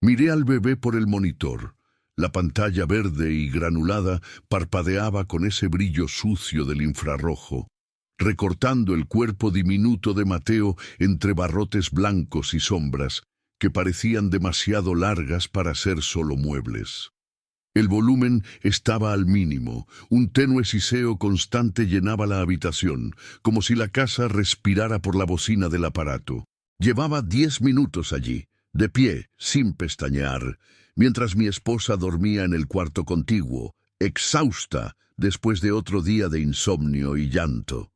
Miré al bebé por el monitor. La pantalla verde y granulada parpadeaba con ese brillo sucio del infrarrojo, recortando el cuerpo diminuto de Mateo entre barrotes blancos y sombras que parecían demasiado largas para ser solo muebles. El volumen estaba al mínimo, un tenue siseo constante llenaba la habitación, como si la casa respirara por la bocina del aparato. Llevaba 10 minutos allí, de pie, sin pestañear, mientras mi esposa dormía en el cuarto contiguo, exhausta después de otro día de insomnio y llanto.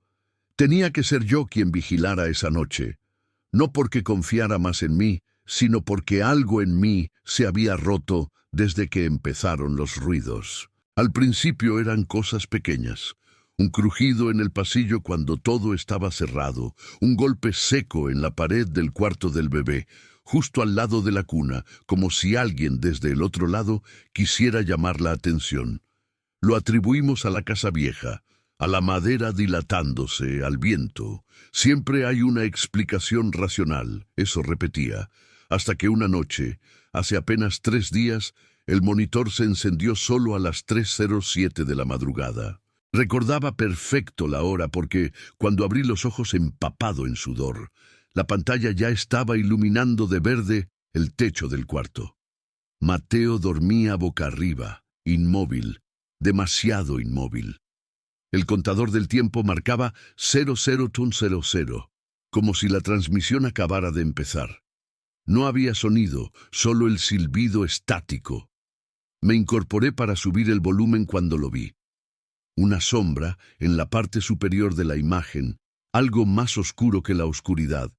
Tenía que ser yo quien vigilara esa noche, no porque confiara más en mí, sino porque algo en mí se había roto desde que empezaron los ruidos. Al principio eran cosas pequeñas. Un crujido en el pasillo cuando todo estaba cerrado, un golpe seco en la pared del cuarto del bebé, justo al lado de la cuna, como si alguien desde el otro lado quisiera llamar la atención. Lo atribuimos a la casa vieja, a la madera dilatándose, al viento. Siempre hay una explicación racional, eso repetía, hasta que una noche, hace apenas 3 días, el monitor se encendió solo a las 3:07 de la madrugada. Recordaba perfecto la hora porque, cuando abrí los ojos empapado en sudor, la pantalla ya estaba iluminando de verde el techo del cuarto. Mateo dormía boca arriba, inmóvil, demasiado inmóvil. El contador del tiempo marcaba 00:00, como si la transmisión acabara de empezar. No había sonido, solo el silbido estático. Me incorporé para subir el volumen cuando lo vi. Una sombra en la parte superior de la imagen, algo más oscuro que la oscuridad,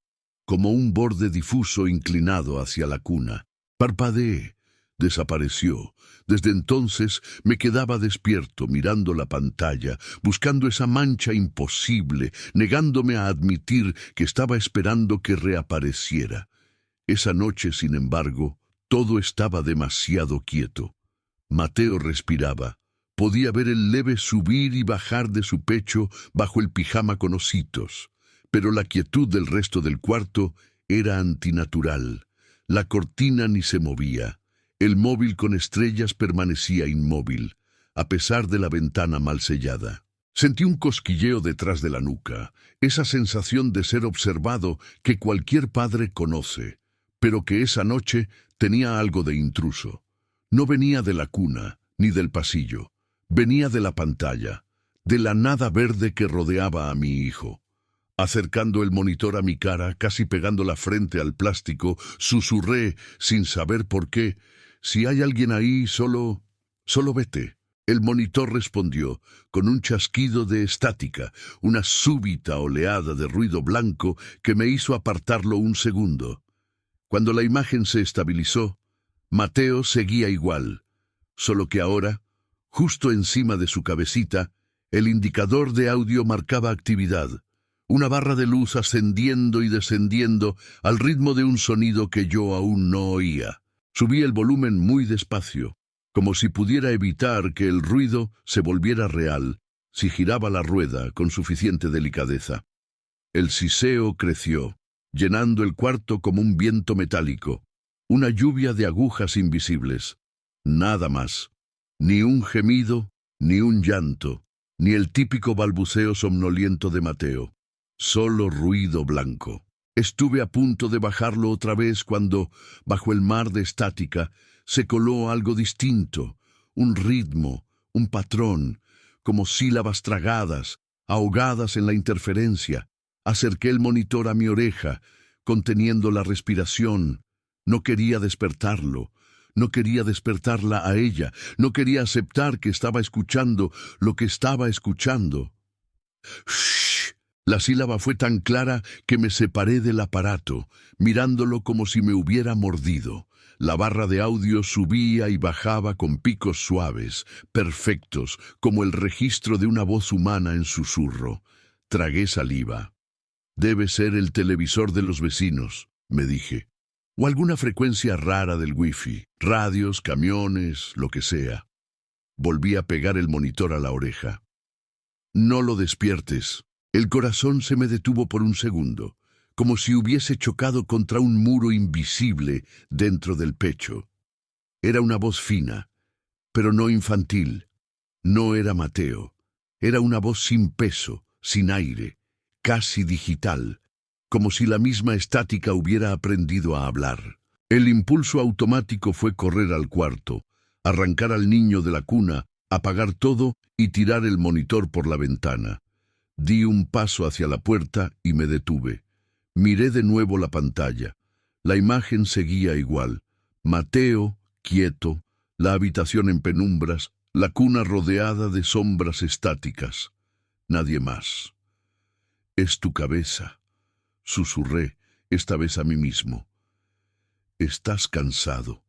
como un borde difuso inclinado hacia la cuna. Parpadeé. Desapareció. Desde entonces me quedaba despierto mirando la pantalla, buscando esa mancha imposible, negándome a admitir que estaba esperando que reapareciera. Esa noche, sin embargo, todo estaba demasiado quieto. Mateo respiraba. Podía ver el leve subir y bajar de su pecho bajo el pijama con ositos, pero la quietud del resto del cuarto era antinatural. La cortina ni se movía. El móvil con estrellas permanecía inmóvil, a pesar de la ventana mal sellada. Sentí un cosquilleo detrás de la nuca, esa sensación de ser observado que cualquier padre conoce, pero que esa noche tenía algo de intruso. No venía de la cuna, ni del pasillo. Venía de la pantalla, de la nada verde que rodeaba a mi hijo. Acercando el monitor a mi cara, casi pegando la frente al plástico, susurré, sin saber por qué: «Si hay alguien ahí, solo vete». El monitor respondió, con un chasquido de estática, una súbita oleada de ruido blanco que me hizo apartarlo un segundo. Cuando la imagen se estabilizó, Mateo seguía igual, solo que ahora, justo encima de su cabecita, el indicador de audio marcaba actividad, una barra de luz ascendiendo y descendiendo al ritmo de un sonido que yo aún no oía. Subí el volumen muy despacio, como si pudiera evitar que el ruido se volviera real si giraba la rueda con suficiente delicadeza. El siseo creció, llenando el cuarto como un viento metálico, una lluvia de agujas invisibles. Nada más. Ni un gemido, ni un llanto, ni el típico balbuceo somnoliento de Mateo. Solo ruido blanco. Estuve a punto de bajarlo otra vez cuando, bajo el mar de estática, se coló algo distinto, un ritmo, un patrón, como sílabas tragadas, ahogadas en la interferencia. Acerqué el monitor a mi oreja, conteniendo la respiración. No quería despertarlo. No quería despertarla a ella. No quería aceptar que estaba escuchando lo que estaba escuchando. «Shh». La sílaba fue tan clara que me separé del aparato, mirándolo como si me hubiera mordido. La barra de audio subía y bajaba con picos suaves, perfectos, como el registro de una voz humana en susurro. Tragué saliva. «Debe ser el televisor de los vecinos», me dije. «O alguna frecuencia rara del wifi, radios, camiones, lo que sea». Volví a pegar el monitor a la oreja. «No lo despiertes». El corazón se me detuvo por un segundo, como si hubiese chocado contra un muro invisible dentro del pecho. Era una voz fina, pero no infantil. No era Mateo. Era una voz sin peso, sin aire, casi digital, como si la misma estática hubiera aprendido a hablar. El impulso automático fue correr al cuarto, arrancar al niño de la cuna, apagar todo y tirar el monitor por la ventana. Di un paso hacia la puerta y me detuve. Miré de nuevo la pantalla. La imagen seguía igual. Mateo, quieto, la habitación en penumbras, la cuna rodeada de sombras estáticas. Nadie más. «Es tu cabeza», susurré, esta vez a mí mismo. «Estás cansado.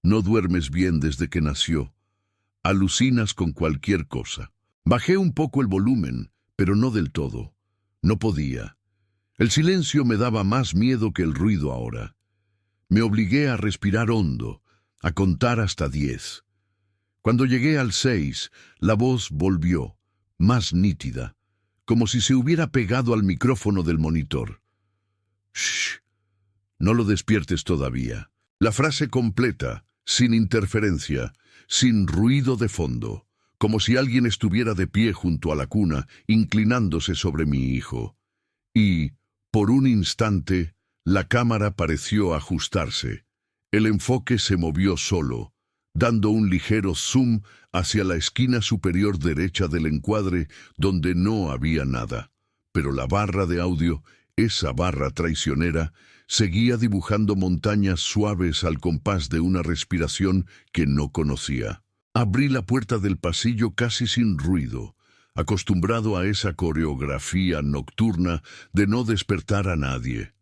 No duermes bien desde que nació. Alucinas con cualquier cosa». Bajé un poco el volumen, pero no del todo. No podía. El silencio me daba más miedo que el ruido ahora. Me obligué a respirar hondo, a contar hasta 10. Cuando llegué al 6, la voz volvió, más nítida, como si se hubiera pegado al micrófono del monitor. «Shh, no lo despiertes todavía». La frase completa, sin interferencia, sin ruido de fondo, como si alguien estuviera de pie junto a la cuna, inclinándose sobre mi hijo. Y, por un instante, la cámara pareció ajustarse. El enfoque se movió solo, dando un ligero zoom hacia la esquina superior derecha del encuadre donde no había nada. Pero la barra de audio, esa barra traicionera, seguía dibujando montañas suaves al compás de una respiración que no conocía. Abrí la puerta del pasillo casi sin ruido, acostumbrado a esa coreografía nocturna de no despertar a nadie.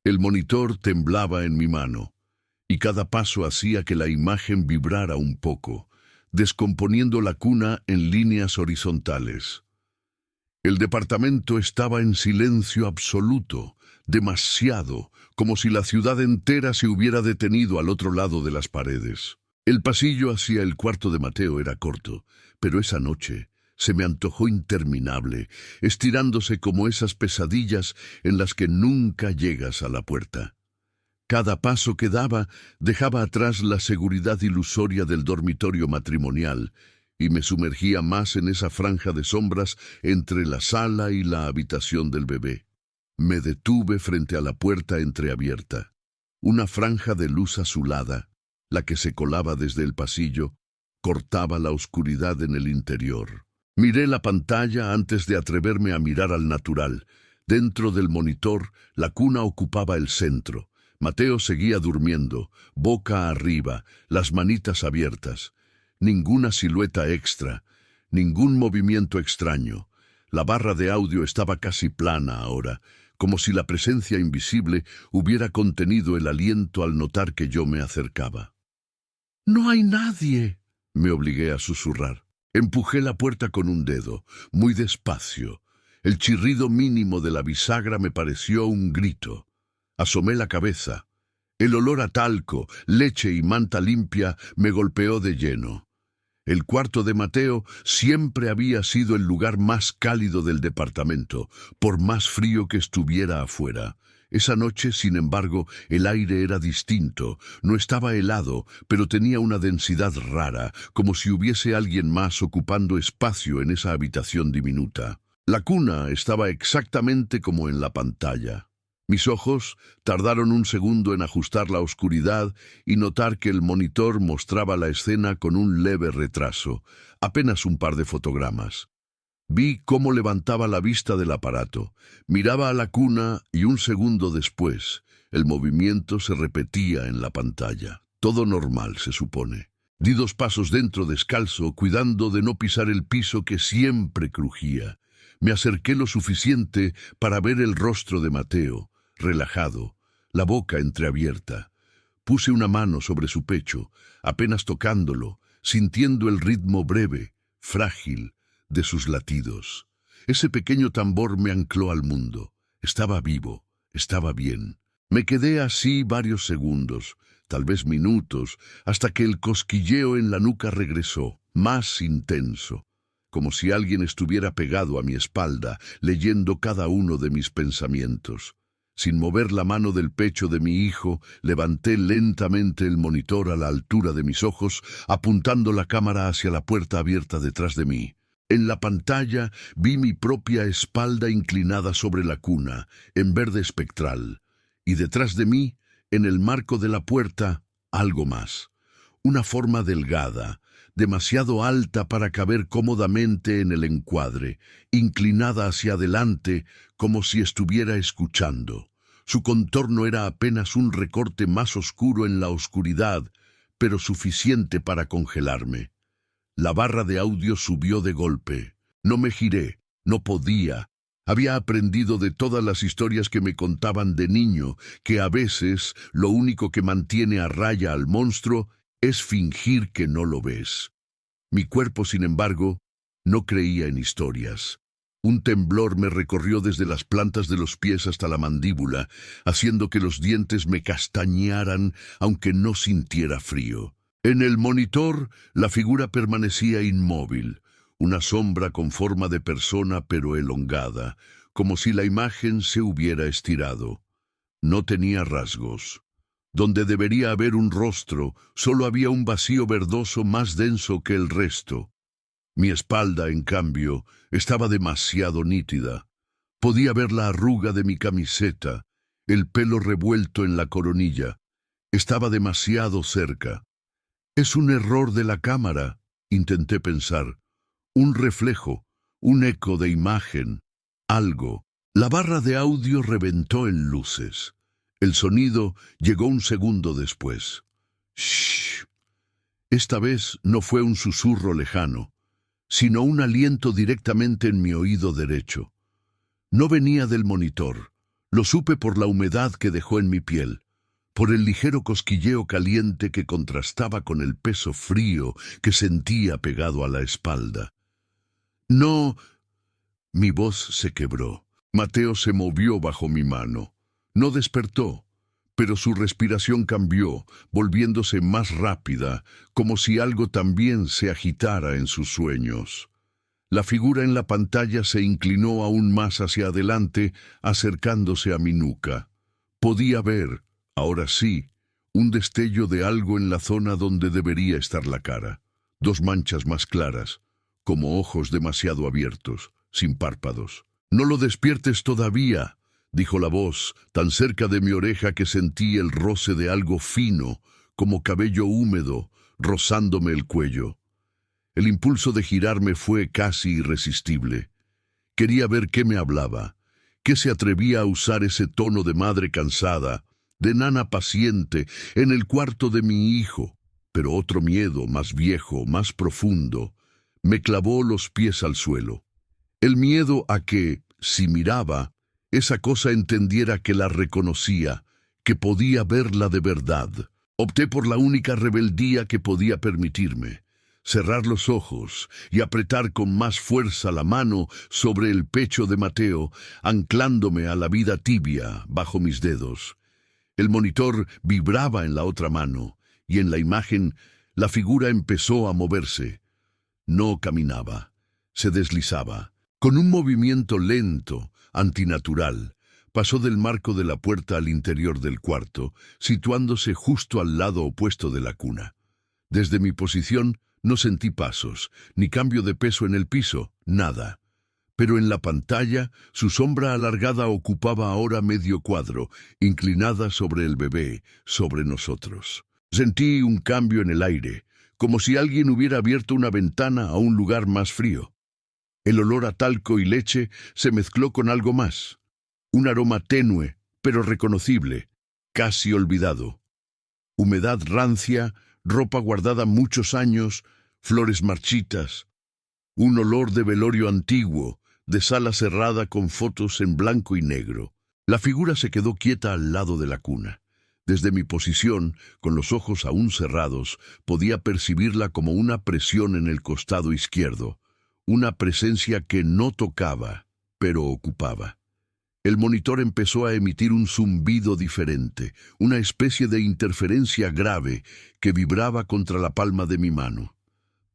El monitor temblaba en mi mano, y cada paso hacía que la imagen vibrara un poco, descomponiendo la cuna en líneas horizontales. El departamento estaba en silencio absoluto, demasiado, como si la ciudad entera se hubiera detenido al otro lado de las paredes. El pasillo hacia el cuarto de Mateo era corto, pero esa noche se me antojó interminable, estirándose como esas pesadillas en las que nunca llegas a la puerta. Cada paso que daba dejaba atrás la seguridad ilusoria del dormitorio matrimonial y me sumergía más en esa franja de sombras entre la sala y la habitación del bebé. Me detuve frente a la puerta entreabierta. Una franja de luz azulada, la que se colaba desde el pasillo, cortaba la oscuridad en el interior. Miré la pantalla antes de atreverme a mirar al natural. Dentro del monitor, la cuna ocupaba el centro. Mateo seguía durmiendo, boca arriba, las manitas abiertas. Ninguna silueta extra, ningún movimiento extraño. La barra de audio estaba casi plana ahora, como si la presencia invisible hubiera contenido el aliento al notar que yo me acercaba. «No hay nadie», me obligué a susurrar. Empujé la puerta con un dedo, muy despacio. El chirrido mínimo de la bisagra me pareció un grito. Asomé la cabeza. El olor a talco, leche y manta limpia me golpeó de lleno. El cuarto de Mateo siempre había sido el lugar más cálido del departamento, por más frío que estuviera afuera. Esa noche, sin embargo, el aire era distinto. No estaba helado, pero tenía una densidad rara, como si hubiese alguien más ocupando espacio en esa habitación diminuta. La cuna estaba exactamente como en la pantalla. Mis ojos tardaron un segundo en ajustar la oscuridad y notar que el monitor mostraba la escena con un leve retraso, apenas un par de fotogramas. Vi cómo levantaba la vista del aparato, miraba a la cuna y un segundo después, el movimiento se repetía en la pantalla. Todo normal, se supone. Di 2 pasos dentro descalzo, cuidando de no pisar el piso que siempre crujía. Me acerqué lo suficiente para ver el rostro de Mateo, relajado, la boca entreabierta. Puse una mano sobre su pecho, apenas tocándolo, sintiendo el ritmo breve, frágil, de sus latidos. Ese pequeño tambor me ancló al mundo. Estaba vivo, estaba bien. Me quedé así varios segundos, tal vez minutos, hasta que el cosquilleo en la nuca regresó, más intenso, como si alguien estuviera pegado a mi espalda, leyendo cada uno de mis pensamientos. Sin mover la mano del pecho de mi hijo, levanté lentamente el monitor a la altura de mis ojos, apuntando la cámara hacia la puerta abierta detrás de mí. En la pantalla vi mi propia espalda inclinada sobre la cuna, en verde espectral, y detrás de mí, en el marco de la puerta, algo más. Una forma delgada, demasiado alta para caber cómodamente en el encuadre, inclinada hacia adelante como si estuviera escuchando. Su contorno era apenas un recorte más oscuro en la oscuridad, pero suficiente para congelarme. La barra de audio subió de golpe. No me giré, no podía. Había aprendido de todas las historias que me contaban de niño, que a veces lo único que mantiene a raya al monstruo es fingir que no lo ves. Mi cuerpo, sin embargo, no creía en historias. Un temblor me recorrió desde las plantas de los pies hasta la mandíbula, haciendo que los dientes me castañearan, aunque no sintiera frío. En el monitor, la figura permanecía inmóvil, una sombra con forma de persona pero elongada, como si la imagen se hubiera estirado. No tenía rasgos. Donde debería haber un rostro, solo había un vacío verdoso más denso que el resto. Mi espalda, en cambio, estaba demasiado nítida. Podía ver la arruga de mi camiseta, el pelo revuelto en la coronilla. Estaba demasiado cerca. Es un error de la cámara, intenté pensar. Un reflejo, un eco de imagen, algo. La barra de audio reventó en luces. El sonido llegó un segundo después. Shh. Esta vez no fue un susurro lejano, sino un aliento directamente en mi oído derecho. No venía del monitor. Lo supe por la humedad que dejó en mi piel, por el ligero cosquilleo caliente que contrastaba con el peso frío que sentía pegado a la espalda. No. Mi voz se quebró. Mateo se movió bajo mi mano. No despertó, pero su respiración cambió, volviéndose más rápida, como si algo también se agitara en sus sueños. La figura en la pantalla se inclinó aún más hacia adelante, acercándose a mi nuca. Podía ver, ahora sí, un destello de algo en la zona donde debería estar la cara. Dos manchas más claras, como ojos demasiado abiertos, sin párpados. «No lo despiertes todavía», dijo la voz, tan cerca de mi oreja que sentí el roce de algo fino, como cabello húmedo, rozándome el cuello. El impulso de girarme fue casi irresistible. Quería ver qué me hablaba, qué se atrevía a usar ese tono de madre cansada, de nana paciente, en el cuarto de mi hijo. Pero otro miedo, más viejo, más profundo, me clavó los pies al suelo. El miedo a que, si miraba, esa cosa entendiera que la reconocía, que podía verla de verdad. Opté por la única rebeldía que podía permitirme: cerrar los ojos y apretar con más fuerza la mano sobre el pecho de Mateo, anclándome a la vida tibia bajo mis dedos. El monitor vibraba en la otra mano, y en la imagen la figura empezó a moverse. No caminaba, se deslizaba. Con un movimiento lento, antinatural, pasó del marco de la puerta al interior del cuarto, situándose justo al lado opuesto de la cuna. Desde mi posición no sentí pasos, ni cambio de peso en el piso, nada. Pero en la pantalla, su sombra alargada ocupaba ahora medio cuadro, inclinada sobre el bebé, sobre nosotros. Sentí un cambio en el aire, como si alguien hubiera abierto una ventana a un lugar más frío. El olor a talco y leche se mezcló con algo más. Un aroma tenue, pero reconocible, casi olvidado. Humedad rancia, ropa guardada muchos años, flores marchitas. Un olor de velorio antiguo, de sala cerrada con fotos en blanco y negro. La figura se quedó quieta al lado de la cuna. Desde mi posición, con los ojos aún cerrados, podía percibirla como una presión en el costado izquierdo. Una presencia que no tocaba, pero ocupaba. El monitor empezó a emitir un zumbido diferente, una especie de interferencia grave que vibraba contra la palma de mi mano.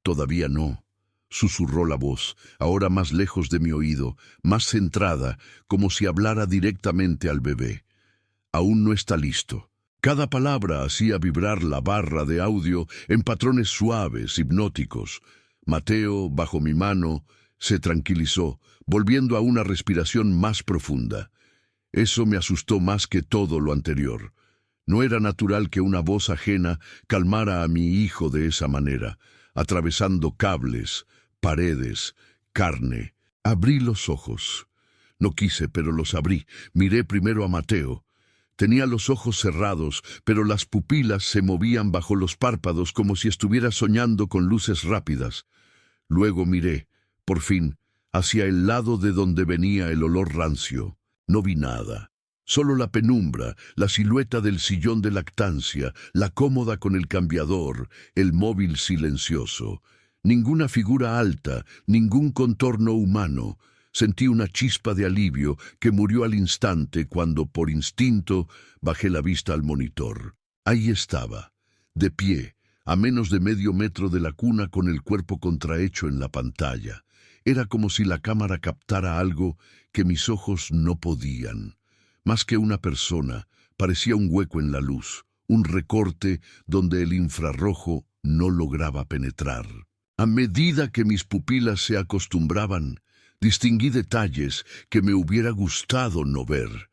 Todavía no. susurró la voz, ahora más lejos de mi oído, más centrada, como si hablara directamente al bebé. Aún no está listo. Cada palabra hacía vibrar la barra de audio en patrones suaves, hipnóticos. Mateo, bajo mi mano, se tranquilizó, volviendo a una respiración más profunda. Eso me asustó más que todo lo anterior. No era natural que una voz ajena calmara a mi hijo de esa manera, atravesando cables, paredes, carne. Abrí los ojos. No quise, pero los abrí. Miré primero a Mateo. Tenía los ojos cerrados, pero las pupilas se movían bajo los párpados como si estuviera soñando con luces rápidas. Luego miré, por fin, hacia el lado de donde venía el olor rancio. No vi nada. Solo la penumbra, la silueta del sillón de lactancia, la cómoda con el cambiador, el móvil silencioso. Ninguna figura alta, ningún contorno humano. Sentí una chispa de alivio que murió al instante cuando, por instinto, bajé la vista al monitor. Ahí estaba, de pie, a menos de medio metro de la cuna con el cuerpo contrahecho en la pantalla. Era como si la cámara captara algo que mis ojos no podían. Más que una persona, parecía un hueco en la luz, un recorte donde el infrarrojo no lograba penetrar. A medida que mis pupilas se acostumbraban, distinguí detalles que me hubiera gustado no ver.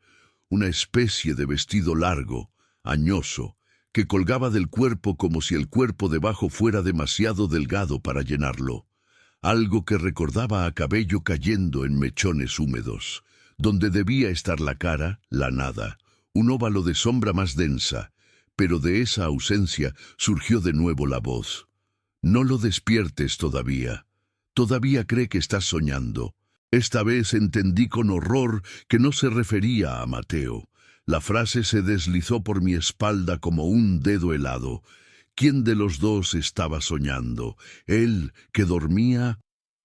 Una especie de vestido largo, añoso, que colgaba del cuerpo como si el cuerpo debajo fuera demasiado delgado para llenarlo. Algo que recordaba a cabello cayendo en mechones húmedos. Donde debía estar la cara, la nada. Un óvalo de sombra más densa, pero de esa ausencia surgió de nuevo la voz. No lo despiertes todavía. Todavía cree que estás soñando. Esta vez entendí con horror que no se refería a Mateo. La frase se deslizó por mi espalda como un dedo helado. ¿Quién de los dos estaba soñando? ¿Él, que dormía?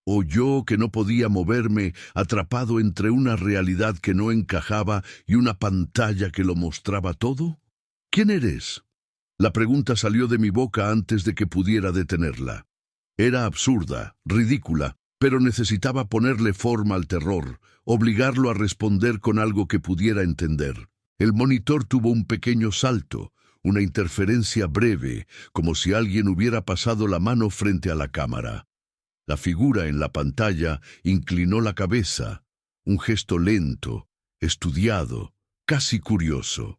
¿O yo, que no podía moverme, atrapado entre una realidad que no encajaba y una pantalla que lo mostraba todo? ¿Quién eres? La pregunta salió de mi boca antes de que pudiera detenerla. Era absurda, ridícula, pero necesitaba ponerle forma al terror, obligarlo a responder con algo que pudiera entender. El monitor tuvo un pequeño salto, una interferencia breve, como si alguien hubiera pasado la mano frente a la cámara. La figura en la pantalla inclinó la cabeza, un gesto lento, estudiado, casi curioso.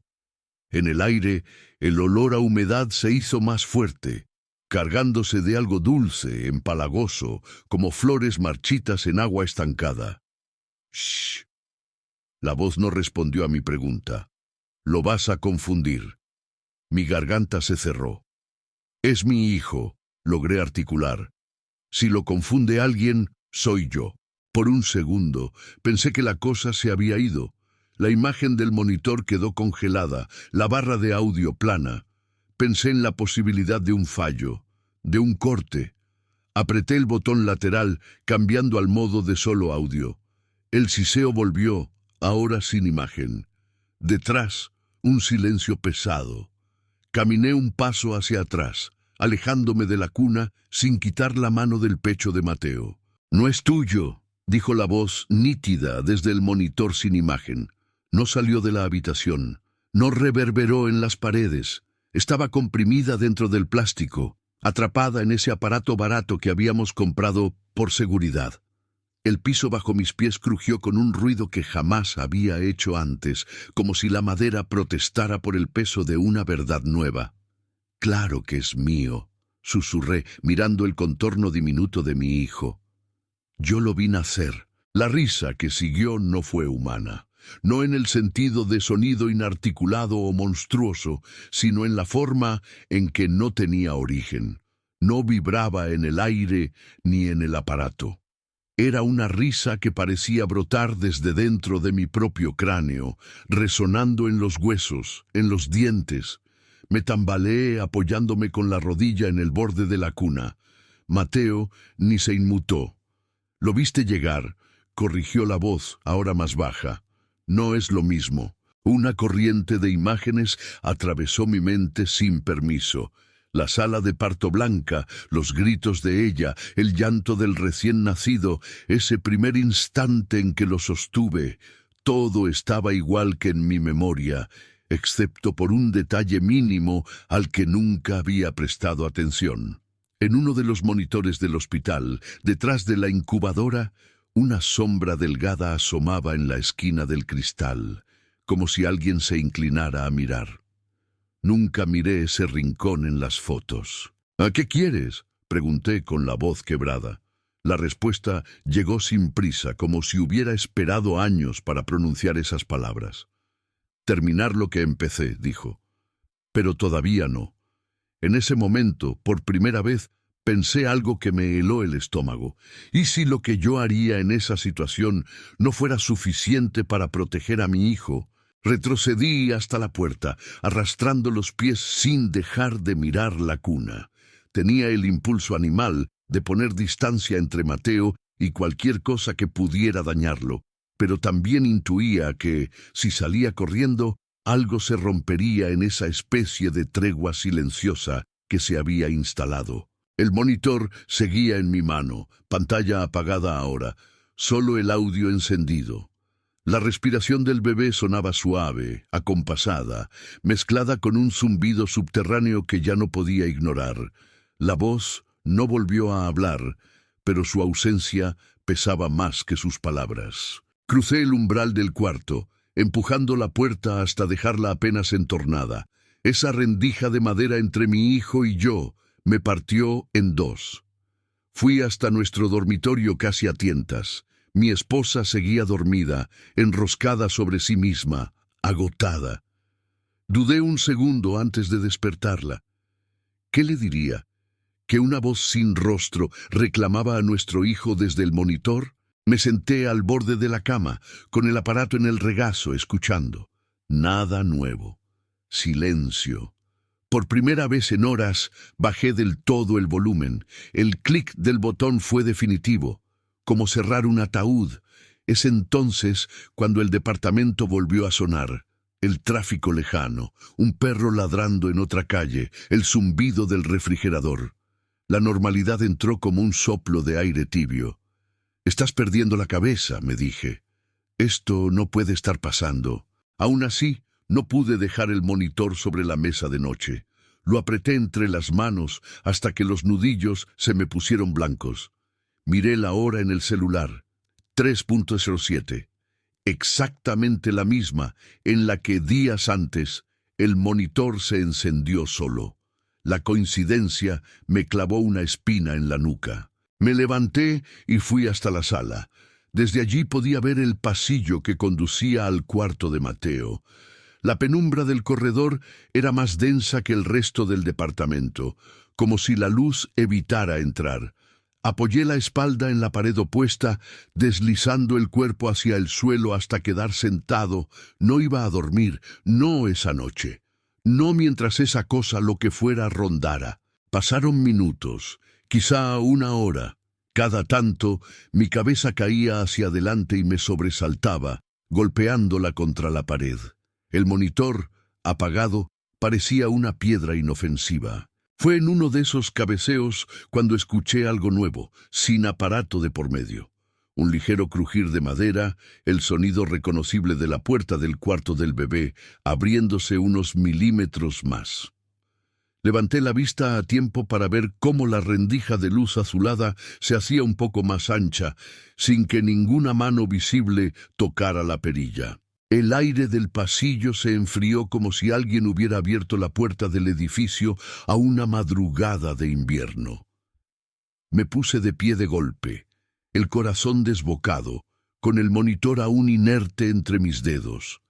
En el aire, el olor a humedad se hizo más fuerte, cargándose de algo dulce, empalagoso, como flores marchitas en agua estancada. «Shh». La voz no respondió a mi pregunta. «Lo vas a confundir». Mi garganta se cerró. «Es mi hijo», logré articular. «Si lo confunde alguien, soy yo». Por un segundo, pensé que la cosa se había ido. La imagen del monitor quedó congelada, la barra de audio plana. Pensé en la posibilidad de un fallo, de un corte. Apreté el botón lateral, cambiando al modo de solo audio. El siseo volvió, ahora sin imagen. Detrás, un silencio pesado. Caminé un paso hacia atrás, alejándome de la cuna sin quitar la mano del pecho de Mateo. «No es tuyo», dijo la voz nítida desde el monitor sin imagen. No salió de la habitación, no reverberó en las paredes. Estaba comprimida dentro del plástico, atrapada en ese aparato barato que habíamos comprado por seguridad. El piso bajo mis pies crujió con un ruido que jamás había hecho antes, como si la madera protestara por el peso de una verdad nueva. «Claro que es mío», susurré, mirando el contorno diminuto de mi hijo. Yo lo vi nacer. La risa que siguió no fue humana. No en el sentido de sonido inarticulado o monstruoso, sino en la forma en que no tenía origen. No vibraba en el aire ni en el aparato. Era una risa que parecía brotar desde dentro de mi propio cráneo, resonando en los huesos, en los dientes. Me tambaleé apoyándome con la rodilla en el borde de la cuna. Mateo ni se inmutó. «Lo viste llegar», corrigió la voz, ahora más baja. «No es lo mismo». Una corriente de imágenes atravesó mi mente sin permiso. La sala de parto blanca, los gritos de ella, el llanto del recién nacido, ese primer instante en que lo sostuve, todo estaba igual que en mi memoria, excepto por un detalle mínimo al que nunca había prestado atención. En uno de los monitores del hospital, detrás de la incubadora, una sombra delgada asomaba en la esquina del cristal, como si alguien se inclinara a mirar. Nunca miré ese rincón en las fotos. ¿A qué quieres?, pregunté con la voz quebrada. La respuesta llegó sin prisa, como si hubiera esperado años para pronunciar esas palabras. Terminar lo que empecé, dijo. Pero todavía no. En ese momento, por primera vez, pensé algo que me heló el estómago. ¿Y si lo que yo haría en esa situación no fuera suficiente para proteger a mi hijo? Retrocedí hasta la puerta, arrastrando los pies sin dejar de mirar la cuna. Tenía el impulso animal de poner distancia entre Mateo y cualquier cosa que pudiera dañarlo, pero también intuía que, si salía corriendo, algo se rompería en esa especie de tregua silenciosa que se había instalado. El monitor seguía en mi mano, pantalla apagada ahora, solo el audio encendido. La respiración del bebé sonaba suave, acompasada, mezclada con un zumbido subterráneo que ya no podía ignorar. La voz no volvió a hablar, pero su ausencia pesaba más que sus palabras. Crucé el umbral del cuarto, empujando la puerta hasta dejarla apenas entornada. Esa rendija de madera entre mi hijo y yo me partió en dos. Fui hasta nuestro dormitorio casi a tientas. Mi esposa seguía dormida, enroscada sobre sí misma, agotada. Dudé un segundo antes de despertarla. ¿Qué le diría? ¿Que una voz sin rostro reclamaba a nuestro hijo desde el monitor? Me senté al borde de la cama, con el aparato en el regazo, escuchando. Nada nuevo. Silencio. Por primera vez en horas, bajé del todo el volumen. El clic del botón fue definitivo, como cerrar un ataúd. Es entonces cuando el departamento volvió a sonar. El tráfico lejano, un perro ladrando en otra calle, el zumbido del refrigerador. La normalidad entró como un soplo de aire tibio. «Estás perdiendo la cabeza», me dije. «Esto no puede estar pasando». Aún así, no pude dejar el monitor sobre la mesa de noche. Lo apreté entre las manos hasta que los nudillos se me pusieron blancos. Miré la hora en el celular. 3:07. Exactamente la misma en la que días antes el monitor se encendió solo. La coincidencia me clavó una espina en la nuca. Me levanté y fui hasta la sala. Desde allí podía ver el pasillo que conducía al cuarto de Mateo. La penumbra del corredor era más densa que el resto del departamento, como si la luz evitara entrar. Apoyé la espalda en la pared opuesta, deslizando el cuerpo hacia el suelo hasta quedar sentado. No iba a dormir, no esa noche. No mientras esa cosa, lo que fuera, rondara. Pasaron minutos, quizá una hora. Cada tanto, mi cabeza caía hacia adelante y me sobresaltaba, golpeándola contra la pared. El monitor, apagado, parecía una piedra inofensiva. Fue en uno de esos cabeceos cuando escuché algo nuevo, sin aparato de por medio. Un ligero crujir de madera, el sonido reconocible de la puerta del cuarto del bebé, abriéndose unos milímetros más. Levanté la vista a tiempo para ver cómo la rendija de luz azulada se hacía un poco más ancha, sin que ninguna mano visible tocara la perilla. El aire del pasillo se enfrió como si alguien hubiera abierto la puerta del edificio a una madrugada de invierno. Me puse de pie de golpe, el corazón desbocado, con el monitor aún inerte entre mis dedos.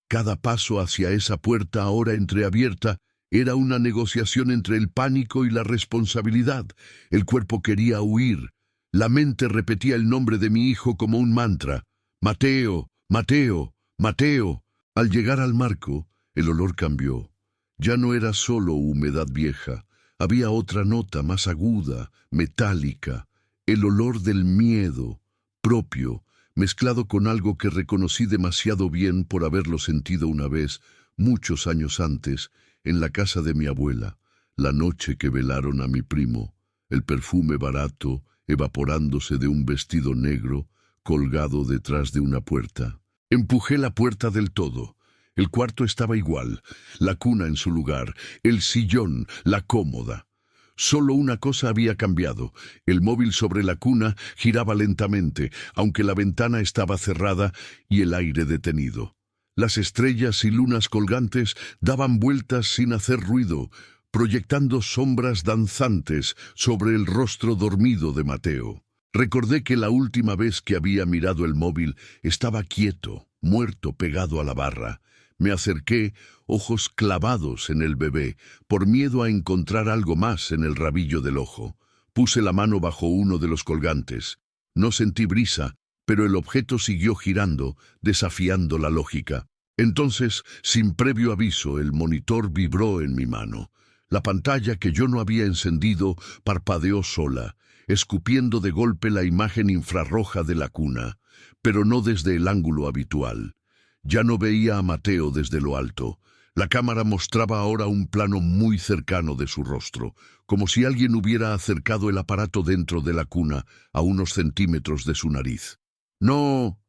Cada paso hacia esa puerta ahora entreabierta era una negociación entre el pánico y la responsabilidad. El cuerpo quería huir. La mente repetía el nombre de mi hijo como un mantra. «Mateo, Mateo, Mateo». Al llegar al marco, el olor cambió. Ya no era solo humedad vieja. Había otra nota más aguda, metálica. El olor del miedo, propio, mezclado con algo que reconocí demasiado bien por haberlo sentido una vez, muchos años antes, en la casa de mi abuela. La noche que velaron a mi primo, el perfume barato evaporándose de un vestido negro colgado detrás de una puerta. Empujé la puerta del todo. El cuarto estaba igual, la cuna en su lugar, el sillón, la cómoda. Solo una cosa había cambiado. El móvil sobre la cuna giraba lentamente, aunque la ventana estaba cerrada y el aire detenido. Las estrellas y lunas colgantes daban vueltas sin hacer ruido, proyectando sombras danzantes sobre el rostro dormido de Mateo. Recordé que la última vez que había mirado el móvil estaba quieto, muerto pegado a la barra. Me acerqué, ojos clavados en el bebé, por miedo a encontrar algo más en el rabillo del ojo. Puse la mano bajo uno de los colgantes. No sentí brisa, pero el objeto siguió girando, desafiando la lógica. Entonces, sin previo aviso, el monitor vibró en mi mano. La pantalla que yo no había encendido parpadeó sola, escupiendo de golpe la imagen infrarroja de la cuna, pero no desde el ángulo habitual. Ya no veía a Mateo desde lo alto. La cámara mostraba ahora un plano muy cercano de su rostro, como si alguien hubiera acercado el aparato dentro de la cuna a unos centímetros de su nariz. «No»,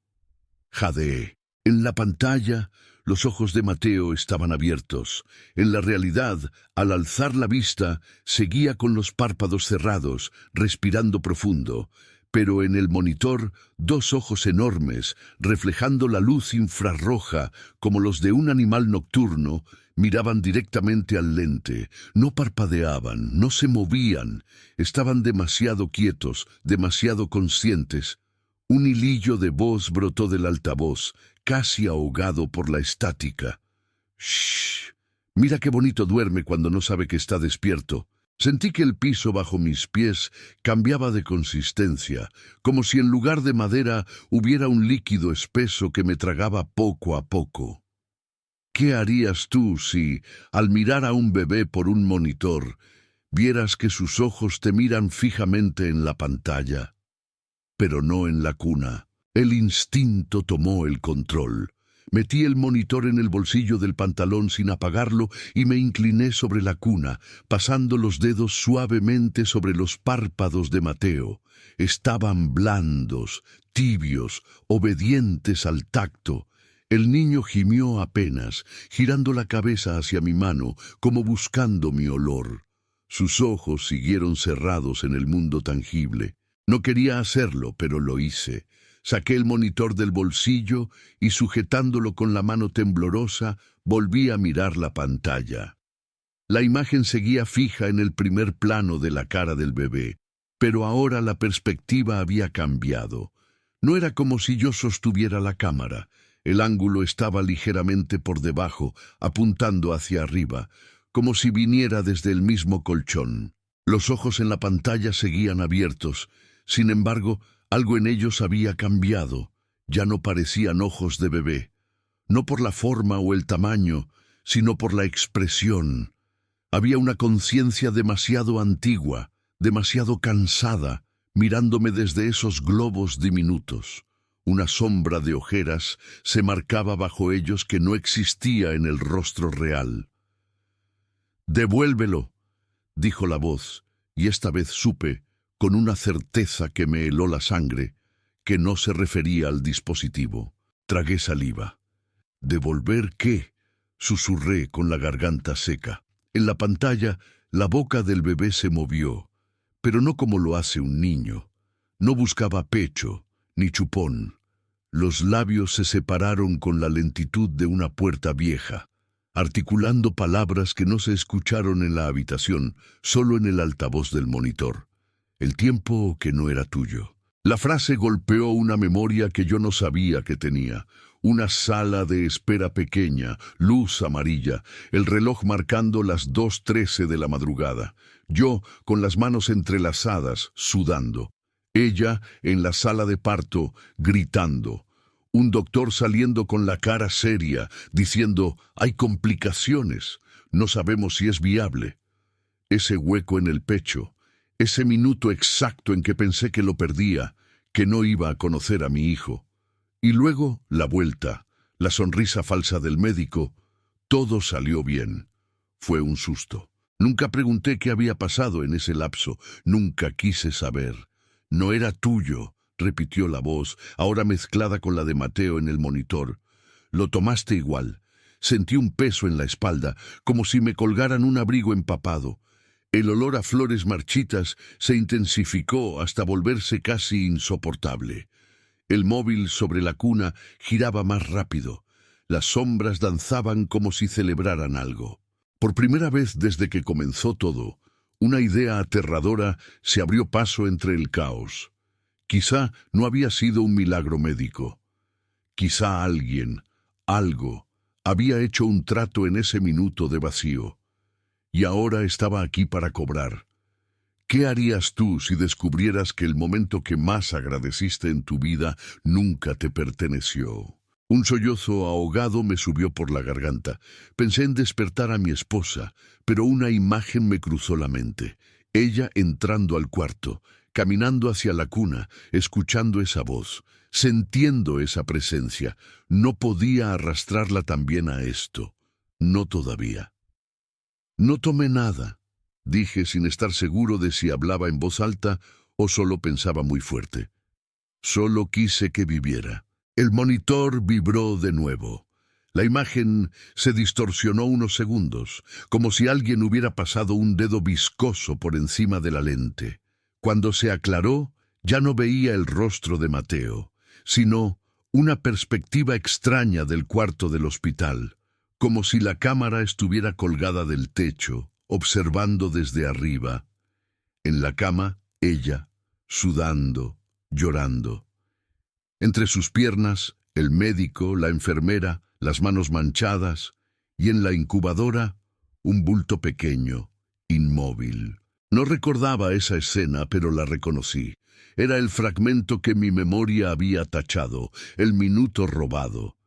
jadeé. En la pantalla, los ojos de Mateo estaban abiertos. En la realidad, al alzar la vista, seguía con los párpados cerrados, respirando profundo. Pero en el monitor, dos ojos enormes, reflejando la luz infrarroja como los de un animal nocturno, miraban directamente al lente. No parpadeaban, no se movían. Estaban demasiado quietos, demasiado conscientes. Un hilillo de voz brotó del altavoz, casi ahogado por la estática. «Shh. Mira qué bonito duerme cuando no sabe que está despierto». Sentí que el piso bajo mis pies cambiaba de consistencia, como si en lugar de madera hubiera un líquido espeso que me tragaba poco a poco. ¿Qué harías tú si, al mirar a un bebé por un monitor, vieras que sus ojos te miran fijamente en la pantalla, pero no en la cuna? El instinto tomó el control. Metí el monitor en el bolsillo del pantalón sin apagarlo y me incliné sobre la cuna, pasando los dedos suavemente sobre los párpados de Mateo. Estaban blandos, tibios, obedientes al tacto. El niño gimió apenas, girando la cabeza hacia mi mano, como buscando mi olor. Sus ojos siguieron cerrados en el mundo tangible. No quería hacerlo, pero lo hice. Saqué el monitor del bolsillo y, sujetándolo con la mano temblorosa, volví a mirar la pantalla. La imagen seguía fija en el primer plano de la cara del bebé, pero ahora la perspectiva había cambiado. No era como si yo sostuviera la cámara. El ángulo estaba ligeramente por debajo, apuntando hacia arriba, como si viniera desde el mismo colchón. Los ojos en la pantalla seguían abiertos. Sin embargo, algo en ellos había cambiado. Ya no parecían ojos de bebé. No por la forma o el tamaño, sino por la expresión. Había una conciencia demasiado antigua, demasiado cansada, mirándome desde esos globos diminutos. Una sombra de ojeras se marcaba bajo ellos que no existía en el rostro real. «Devuélvelo», dijo la voz, y esta vez supe, con una certeza que me heló la sangre, que no se refería al dispositivo. Tragué saliva. «¿Devolver qué?», susurré con la garganta seca. En la pantalla, la boca del bebé se movió, pero no como lo hace un niño. No buscaba pecho, ni chupón. Los labios se separaron con la lentitud de una puerta vieja, articulando palabras que no se escucharon en la habitación, solo en el altavoz del monitor. «El tiempo que no era tuyo». La frase golpeó una memoria que yo no sabía que tenía. Una sala de espera pequeña, luz amarilla, el reloj marcando las 2:13 de la madrugada. Yo, con las manos entrelazadas, sudando. Ella, en la sala de parto, gritando. Un doctor saliendo con la cara seria, diciendo: «Hay complicaciones, no sabemos si es viable». Ese hueco en el pecho, ese minuto exacto en que pensé que lo perdía, que no iba a conocer a mi hijo. Y luego la vuelta, la sonrisa falsa del médico. Todo salió bien. Fue un susto. Nunca pregunté qué había pasado en ese lapso, nunca quise saber. No era tuyo, repitió la voz, ahora mezclada con la de Mateo en el monitor. Lo tomaste igual. Sentí un peso en la espalda, como si me colgaran un abrigo empapado. El olor a flores marchitas se intensificó hasta volverse casi insoportable. El móvil sobre la cuna giraba más rápido. Las sombras danzaban como si celebraran algo. Por primera vez desde que comenzó todo, una idea aterradora se abrió paso entre el caos. Quizá no había sido un milagro médico. Quizá alguien, algo, había hecho un trato en ese minuto de vacío. Y ahora estaba aquí para cobrar. ¿Qué harías tú si descubrieras que el momento que más agradeciste en tu vida nunca te perteneció? Un sollozo ahogado me subió por la garganta. Pensé en despertar a mi esposa, pero una imagen me cruzó la mente. Ella entrando al cuarto, caminando hacia la cuna, escuchando esa voz, sintiendo esa presencia. No podía arrastrarla también a esto. No todavía. No tomé nada, dije sin estar seguro de si hablaba en voz alta o solo pensaba muy fuerte. Solo quise que viviera. El monitor vibró de nuevo. La imagen se distorsionó unos segundos, como si alguien hubiera pasado un dedo viscoso por encima de la lente. Cuando se aclaró, ya no veía el rostro de Mateo, sino una perspectiva extraña del cuarto del hospital, como si la cámara estuviera colgada del techo, observando desde arriba. En la cama, ella, sudando, llorando. Entre sus piernas, el médico, la enfermera, las manos manchadas, y en la incubadora, un bulto pequeño, inmóvil. No recordaba esa escena, pero la reconocí. Era el fragmento que mi memoria había tachado, el minuto robado.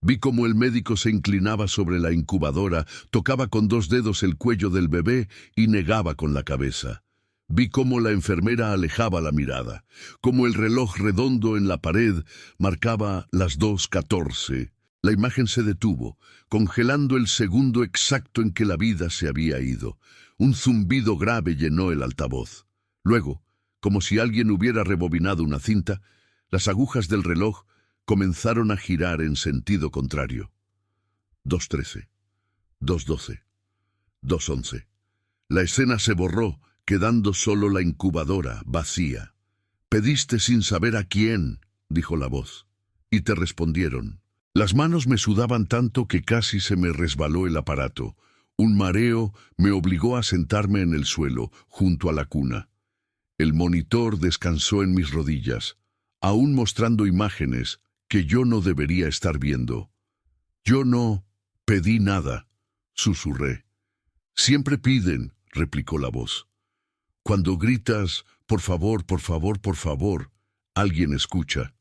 Vi cómo el médico se inclinaba sobre la incubadora, tocaba con 2 dedos el cuello del bebé y negaba con la cabeza. Vi cómo la enfermera alejaba la mirada, cómo el reloj redondo en la pared marcaba las 2:14. La imagen se detuvo, congelando el segundo exacto en que la vida se había ido. Un zumbido grave llenó el altavoz. Luego, como si alguien hubiera rebobinado una cinta, las agujas del reloj comenzaron a girar en sentido contrario. 2:13, 2:12, 2:11. La escena se borró, quedando solo la incubadora, vacía. «Pediste sin saber a quién», dijo la voz, y te respondieron. Las manos me sudaban tanto que casi se me resbaló el aparato. Un mareo me obligó a sentarme en el suelo, junto a la cuna. El monitor descansó en mis rodillas, aún mostrando imágenes que yo no debería estar viendo. Yo no pedí nada, susurré. Siempre piden, replicó la voz. Cuando gritas, por favor, por favor, por favor, alguien escucha.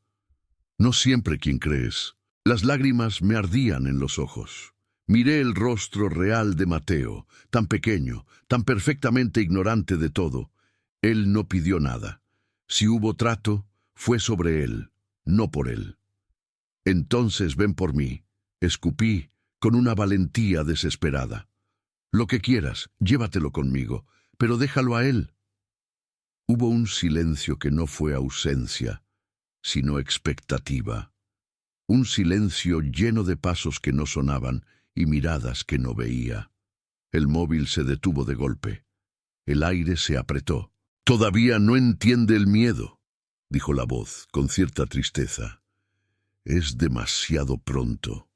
No siempre quien crees. Las lágrimas me ardían en los ojos. Miré el rostro real de Mateo, tan pequeño, tan perfectamente ignorante de todo. Él no pidió nada. Si hubo trato, fue sobre él, no por él. Entonces ven por mí, escupí, con una valentía desesperada. Lo que quieras, llévatelo conmigo, pero déjalo a él. Hubo un silencio que no fue ausencia, sino expectativa. Un silencio lleno de pasos que no sonaban y miradas que no veía. El móvil se detuvo de golpe. El aire se apretó. «Todavía no entiende el miedo», dijo la voz, con cierta tristeza. «Es demasiado pronto.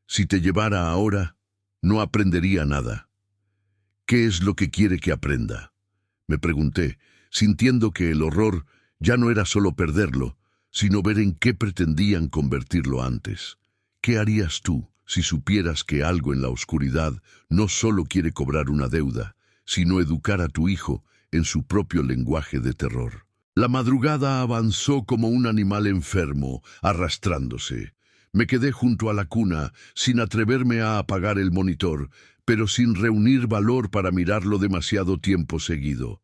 Si te llevara ahora, no aprendería nada». «¿Qué es lo que quiere que aprenda?», me pregunté, sintiendo que el horror ya no era solo perderlo, sino ver en qué pretendían convertirlo antes. ¿Qué harías tú si supieras que algo en la oscuridad no solo quiere cobrar una deuda, sino educar a tu hijo en su propio lenguaje de terror? La madrugada avanzó como un animal enfermo, arrastrándose. Me quedé junto a la cuna, sin atreverme a apagar el monitor, pero sin reunir valor para mirarlo demasiado tiempo seguido.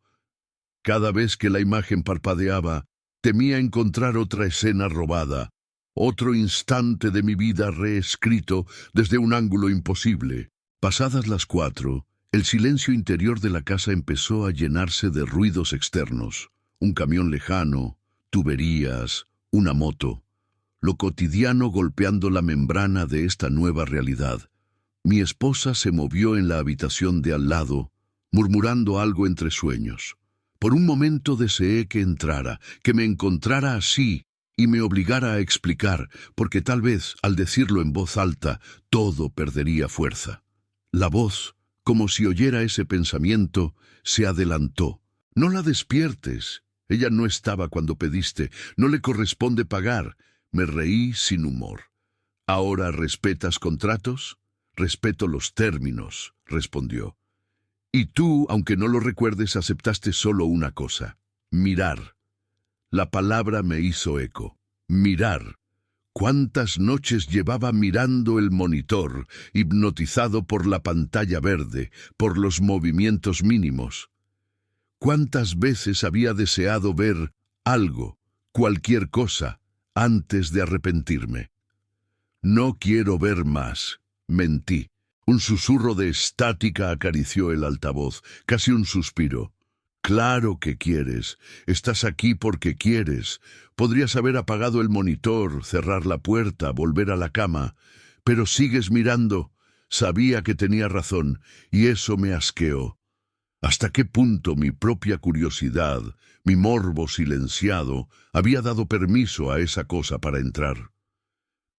Cada vez que la imagen parpadeaba, temía encontrar otra escena robada, otro instante de mi vida reescrito desde un ángulo imposible. Pasadas las 4, El silencio interior de la casa empezó a llenarse de ruidos externos. Un camión lejano, tuberías, una moto. Lo cotidiano golpeando la membrana de esta nueva realidad. Mi esposa se movió en la habitación de al lado, murmurando algo entre sueños. Por un momento deseé que entrara, que me encontrara así y me obligara a explicar, porque tal vez, al decirlo en voz alta, todo perdería fuerza. La voz, como si oyera ese pensamiento, se adelantó. No la despiertes. Ella no estaba cuando pediste. No le corresponde pagar. Me reí sin humor. ¿Ahora respetas contratos? Respeto los términos, respondió. Y tú, aunque no lo recuerdes, aceptaste solo una cosa: mirar. La palabra me hizo eco. Mirar. ¿Cuántas noches llevaba mirando el monitor, hipnotizado por la pantalla verde, por los movimientos mínimos? ¿Cuántas veces había deseado ver algo, cualquier cosa, antes de arrepentirme? No quiero ver más, mentí. Un susurro de estática acarició el altavoz, casi un suspiro. Claro que quieres. Estás aquí porque quieres. Podrías haber apagado el monitor, cerrar la puerta, volver a la cama. Pero sigues mirando. Sabía que tenía razón, y eso me asqueó. ¿Hasta qué punto mi propia curiosidad, mi morbo silenciado, había dado permiso a esa cosa para entrar?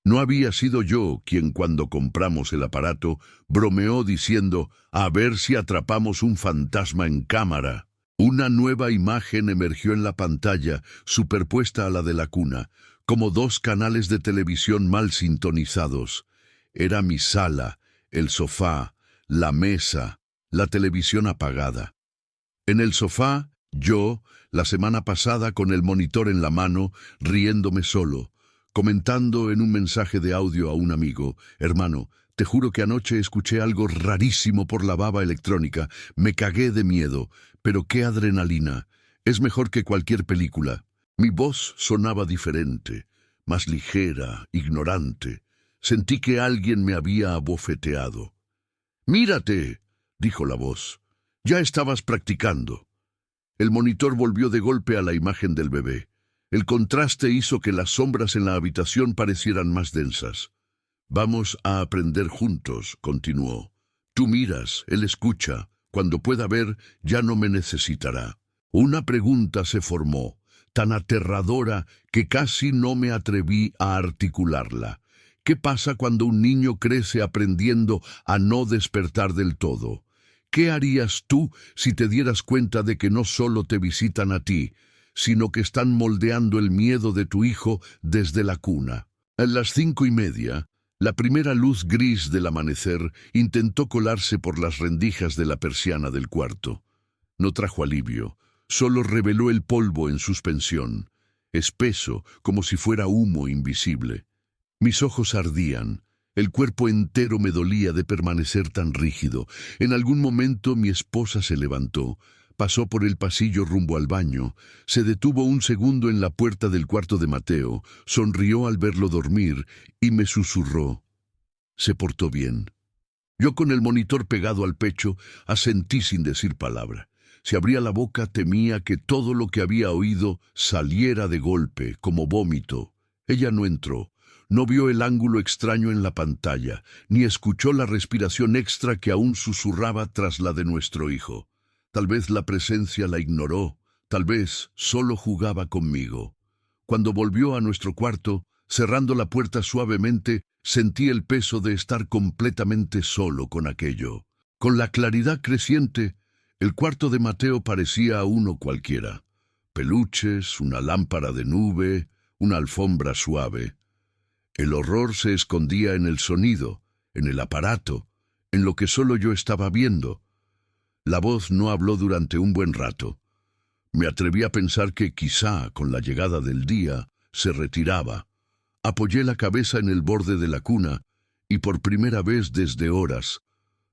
No había sido yo quien, cuando compramos el aparato, bromeó diciendo: a ver si atrapamos un fantasma en cámara. Una nueva imagen emergió en la pantalla, superpuesta a la de la cuna, como dos canales de televisión mal sintonizados. Era mi sala, el sofá, la mesa, la televisión apagada. En el sofá, yo, la semana pasada con el monitor en la mano, riéndome solo, comentando en un mensaje de audio a un amigo: hermano, te juro que anoche escuché algo rarísimo por la baba electrónica. Me cagué de miedo, pero qué adrenalina. Es mejor que cualquier película. Mi voz sonaba diferente, más ligera, ignorante. Sentí que alguien me había abofeteado. «Mírate», dijo la voz. «Ya estabas practicando». El monitor volvió de golpe a la imagen del bebé. El contraste hizo que las sombras en la habitación parecieran más densas. «Vamos a aprender juntos», continuó. «Tú miras, él escucha. Cuando pueda ver, ya no me necesitará». Una pregunta se formó, tan aterradora que casi no me atreví a articularla. ¿Qué pasa cuando un niño crece aprendiendo a no despertar del todo? ¿Qué harías tú si te dieras cuenta de que no solo te visitan a ti, sino que están moldeando el miedo de tu hijo desde la cuna? A las 5:30, la primera luz gris del amanecer intentó colarse por las rendijas de la persiana del cuarto. No trajo alivio, solo reveló el polvo en suspensión, espeso como si fuera humo invisible. Mis ojos ardían, el cuerpo entero me dolía de permanecer tan rígido. En algún momento mi esposa se levantó, pasó por el pasillo rumbo al baño, se detuvo un segundo en la puerta del cuarto de Mateo, sonrió al verlo dormir y me susurró: «Se portó bien». Yo, con el monitor pegado al pecho, asentí sin decir palabra. Si abría la boca, temía que todo lo que había oído saliera de golpe, como vómito. Ella no entró. No vio el ángulo extraño en la pantalla, ni escuchó la respiración extra que aún susurraba tras la de nuestro hijo. Tal vez la presencia la ignoró, tal vez solo jugaba conmigo. Cuando volvió a nuestro cuarto, cerrando la puerta suavemente, sentí el peso de estar completamente solo con aquello. Con la claridad creciente, el cuarto de Mateo parecía uno cualquiera. Peluches, una lámpara de nube, una alfombra suave. El horror se escondía en el sonido, en el aparato, en lo que solo yo estaba viendo. La voz no habló durante un buen rato. Me atreví a pensar que quizá, con la llegada del día, se retiraba. Apoyé la cabeza en el borde de la cuna y, por primera vez desde horas,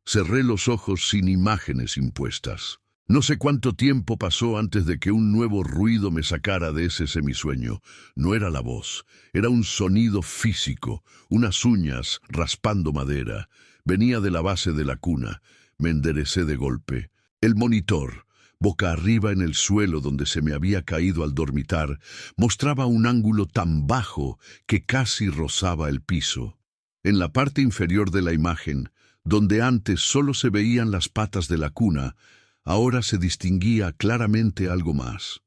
cerré los ojos sin imágenes impuestas. No sé cuánto tiempo pasó antes de que un nuevo ruido me sacara de ese semisueño. No era la voz, era un sonido físico, unas uñas raspando madera. Venía de la base de la cuna. Me enderecé de golpe. El monitor, boca arriba en el suelo donde se me había caído al dormitar, mostraba un ángulo tan bajo que casi rozaba el piso. En la parte inferior de la imagen, donde antes solo se veían las patas de la cuna, ahora se distinguía claramente algo más.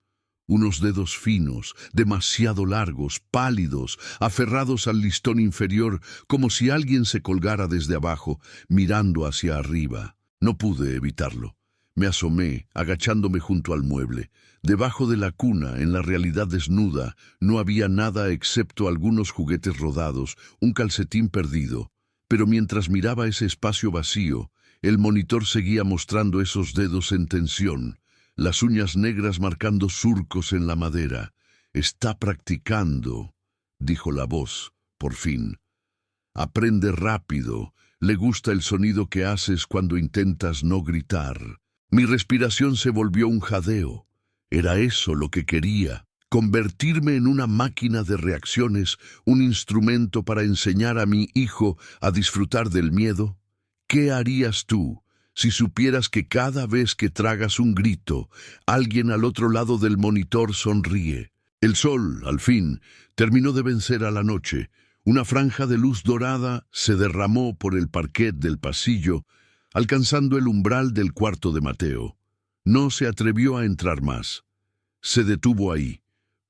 Unos dedos finos, demasiado largos, pálidos, aferrados al listón inferior, como si alguien se colgara desde abajo, mirando hacia arriba. No pude evitarlo. Me asomé, agachándome junto al mueble. Debajo de la cuna, en la realidad desnuda, no había nada excepto algunos juguetes rodados, un calcetín perdido. Pero mientras miraba ese espacio vacío, el monitor seguía mostrando esos dedos en tensión, las uñas negras marcando surcos en la madera. «Está practicando», dijo la voz, por fin. «Aprende rápido. Le gusta el sonido que haces cuando intentas no gritar». Mi respiración se volvió un jadeo. Era eso lo que quería, convertirme en una máquina de reacciones, un instrumento para enseñar a mi hijo a disfrutar del miedo. ¿Qué harías tú si supieras que cada vez que tragas un grito, alguien al otro lado del monitor sonríe? El sol, al fin, terminó de vencer a la noche. Una franja de luz dorada se derramó por el parquet del pasillo, alcanzando el umbral del cuarto de Mateo. No se atrevió a entrar más. Se detuvo ahí,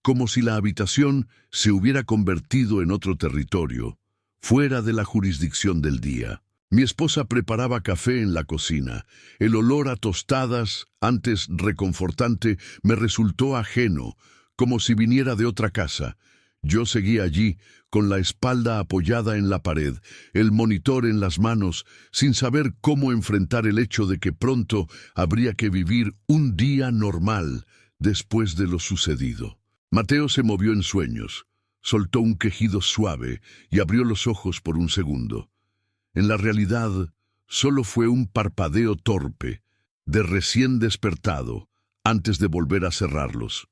como si la habitación se hubiera convertido en otro territorio, fuera de la jurisdicción del día. Mi esposa preparaba café en la cocina. El olor a tostadas, antes reconfortante, me resultó ajeno, como si viniera de otra casa. Yo seguía allí, con la espalda apoyada en la pared, el monitor en las manos, sin saber cómo enfrentar el hecho de que pronto habría que vivir un día normal después de lo sucedido. Mateo se movió en sueños, soltó un quejido suave y abrió los ojos por un segundo. En la realidad, solo fue un parpadeo torpe, de recién despertado, antes de volver a cerrarlos.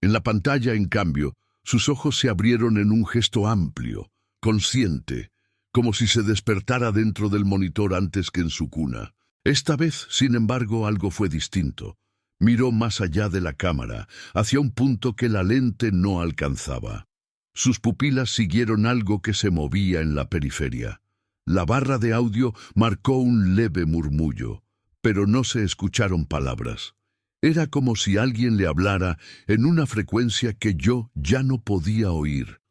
En la pantalla, en cambio, sus ojos se abrieron en un gesto amplio, consciente, como si se despertara dentro del monitor antes que en su cuna. Esta vez, sin embargo, algo fue distinto. Miró más allá de la cámara, hacia un punto que la lente no alcanzaba. Sus pupilas siguieron algo que se movía en la periferia. La barra de audio marcó un leve murmullo, pero no se escucharon palabras. Era como si alguien le hablara en una frecuencia que yo ya no podía oír.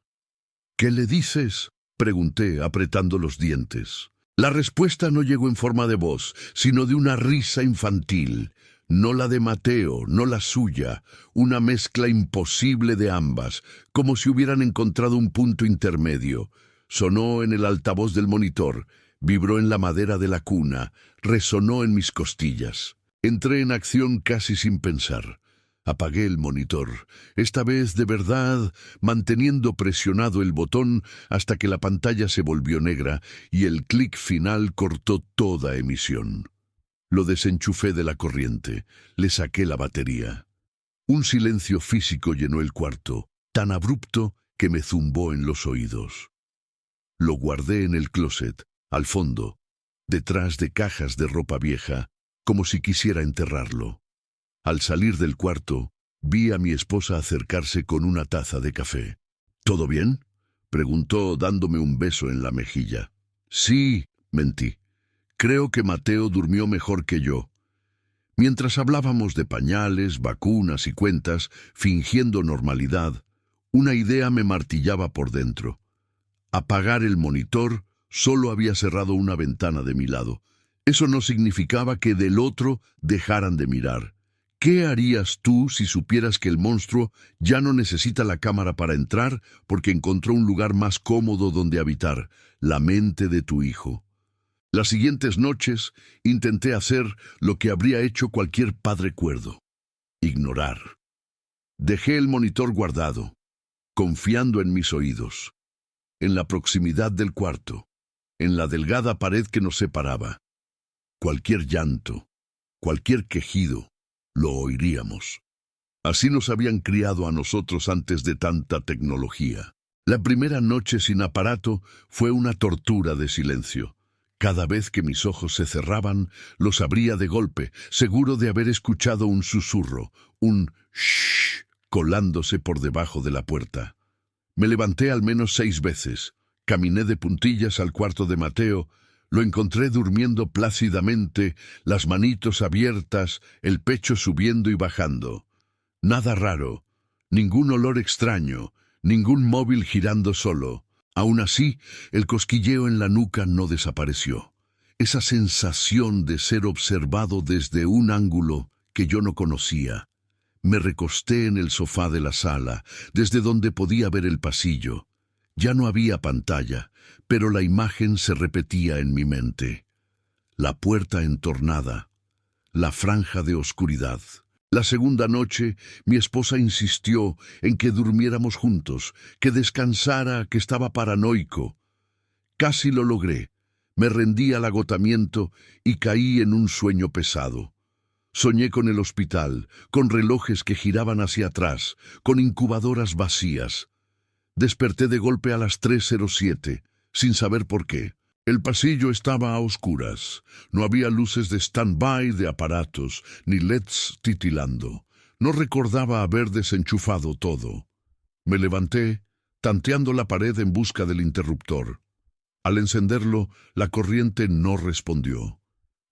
«¿Qué le dices?», pregunté, apretando los dientes. La respuesta no llegó en forma de voz, sino de una risa infantil. No la de Mateo, no la suya, una mezcla imposible de ambas, como si hubieran encontrado un punto intermedio. Sonó en el altavoz del monitor, vibró en la madera de la cuna, resonó en mis costillas. Entré en acción casi sin pensar. Apagué el monitor, esta vez de verdad, manteniendo presionado el botón hasta que la pantalla se volvió negra y el clic final cortó toda emisión. Lo desenchufé de la corriente, le saqué la batería. Un silencio físico llenó el cuarto, tan abrupto que me zumbó en los oídos. Lo guardé en el closet, al fondo, detrás de cajas de ropa vieja, como si quisiera enterrarlo. Al salir del cuarto, vi a mi esposa acercarse con una taza de café. «¿Todo bien?», preguntó, dándome un beso en la mejilla. «Sí», mentí. «Creo que Mateo durmió mejor que yo». Mientras hablábamos de pañales, vacunas y cuentas, fingiendo normalidad, una idea me martillaba por dentro. Apagar el monitor, solo había cerrado una ventana de mi lado. Eso no significaba que del otro dejaran de mirar. ¿Qué harías tú si supieras que el monstruo ya no necesita la cámara para entrar porque encontró un lugar más cómodo donde habitar, la mente de tu hijo? Las siguientes noches intenté hacer lo que habría hecho cualquier padre cuerdo: ignorar. Dejé el monitor guardado, confiando en mis oídos, en la proximidad del cuarto, en la delgada pared que nos separaba. Cualquier llanto, cualquier quejido, lo oiríamos. Así nos habían criado a nosotros antes de tanta tecnología. La primera noche sin aparato fue una tortura de silencio. Cada vez que mis ojos se cerraban, los abría de golpe, seguro de haber escuchado un susurro, un shh, colándose por debajo de la puerta. Me levanté al menos 6 veces. Caminé de puntillas al cuarto de Mateo. Lo encontré durmiendo plácidamente, las manitos abiertas, el pecho subiendo y bajando. Nada raro, ningún olor extraño, ningún móvil girando solo. Aún así, el cosquilleo en la nuca no desapareció. Esa sensación de ser observado desde un ángulo que yo no conocía. Me recosté en el sofá de la sala, desde donde podía ver el pasillo. Ya no había pantalla, pero la imagen se repetía en mi mente. La puerta entornada, la franja de oscuridad. La segunda noche, mi esposa insistió en que durmiéramos juntos, que descansara, que estaba paranoico. Casi lo logré. Me rendí al agotamiento y caí en un sueño pesado. Soñé con el hospital, con relojes que giraban hacia atrás, con incubadoras vacías. Desperté de golpe a las 3:07, sin saber por qué. El pasillo estaba a oscuras. No había luces de stand-by de aparatos, ni LEDs titilando. No recordaba haber desenchufado todo. Me levanté, tanteando la pared en busca del interruptor. Al encenderlo, la corriente no respondió.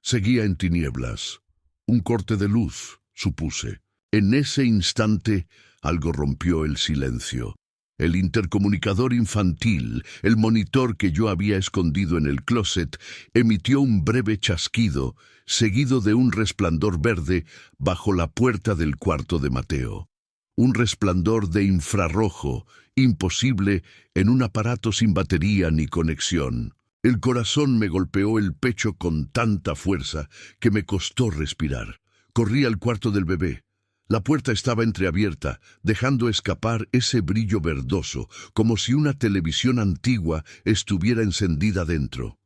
Seguía en tinieblas. Un corte de luz, supuse. En ese instante, algo rompió el silencio. El intercomunicador infantil, el monitor que yo había escondido en el closet, emitió un breve chasquido, seguido de un resplandor verde bajo la puerta del cuarto de Mateo. Un resplandor de infrarrojo, imposible en un aparato sin batería ni conexión. El corazón me golpeó el pecho con tanta fuerza que me costó respirar. Corrí al cuarto del bebé. La puerta estaba entreabierta, dejando escapar ese brillo verdoso, como si una televisión antigua estuviera encendida dentro.